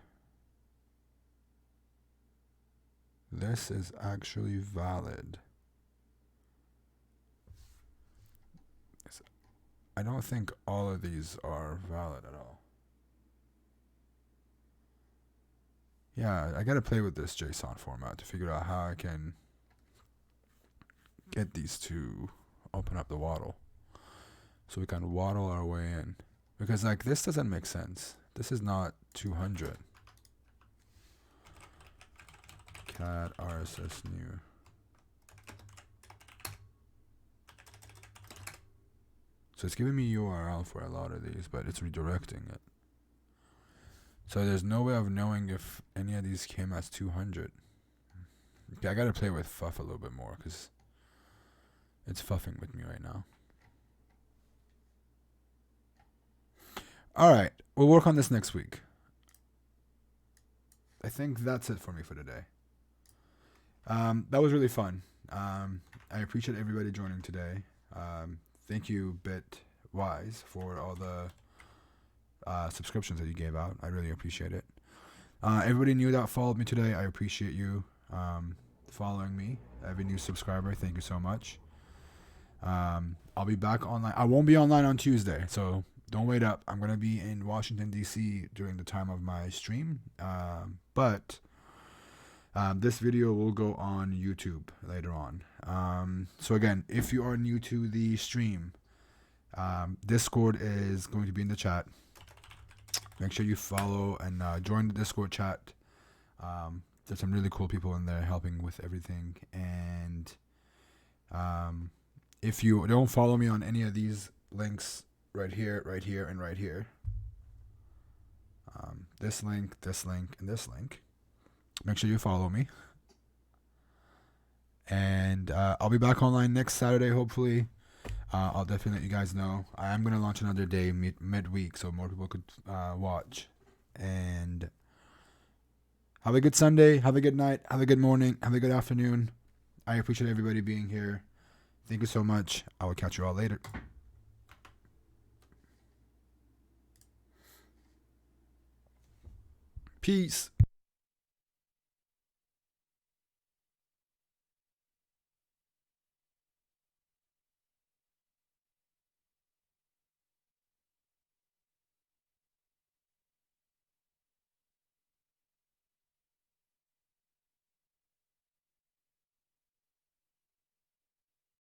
this is actually valid? I don't think all of these are valid at all. Yeah, I gotta play with this JSON format to figure out how I can get these to open up the waddle. So we can waddle our way in. Because like this doesn't make sense. This is not 200. Cat RSS new. So it's giving me URL for a lot of these, but it's redirecting it. So there's no way of knowing if any of these came as 200. Okay, I gotta play with fuff a little bit more because it's fuffing with me right now. Alright, we'll work on this next week. I think that's it for me for today. That was really fun. I appreciate everybody joining today. Thank you, Bitwise, for all the subscriptions that you gave out. I really appreciate it. Everybody new that followed me today, I appreciate you following me. Every new subscriber, thank you so much. I'll be back online. I won't be online on Tuesday, so don't wait up. I'm going to be in Washington, D.C. during the time of my stream. But this video will go on YouTube later on. So again, if you are new to the stream, Discord is going to be in the chat. Make sure you follow and join the Discord chat. There's some really cool people in there helping with everything. And if you don't follow me on any of these links, right here, and right here, this link, and this link, make sure you follow me. And I'll be back online next Saturday, hopefully. I'll definitely let you guys know. I am going to launch another day midweek so more people could watch. And have a good Sunday, have a good night, have a good morning, have a good afternoon. I appreciate everybody being here. Thank you so much. I will catch you all later. Peace.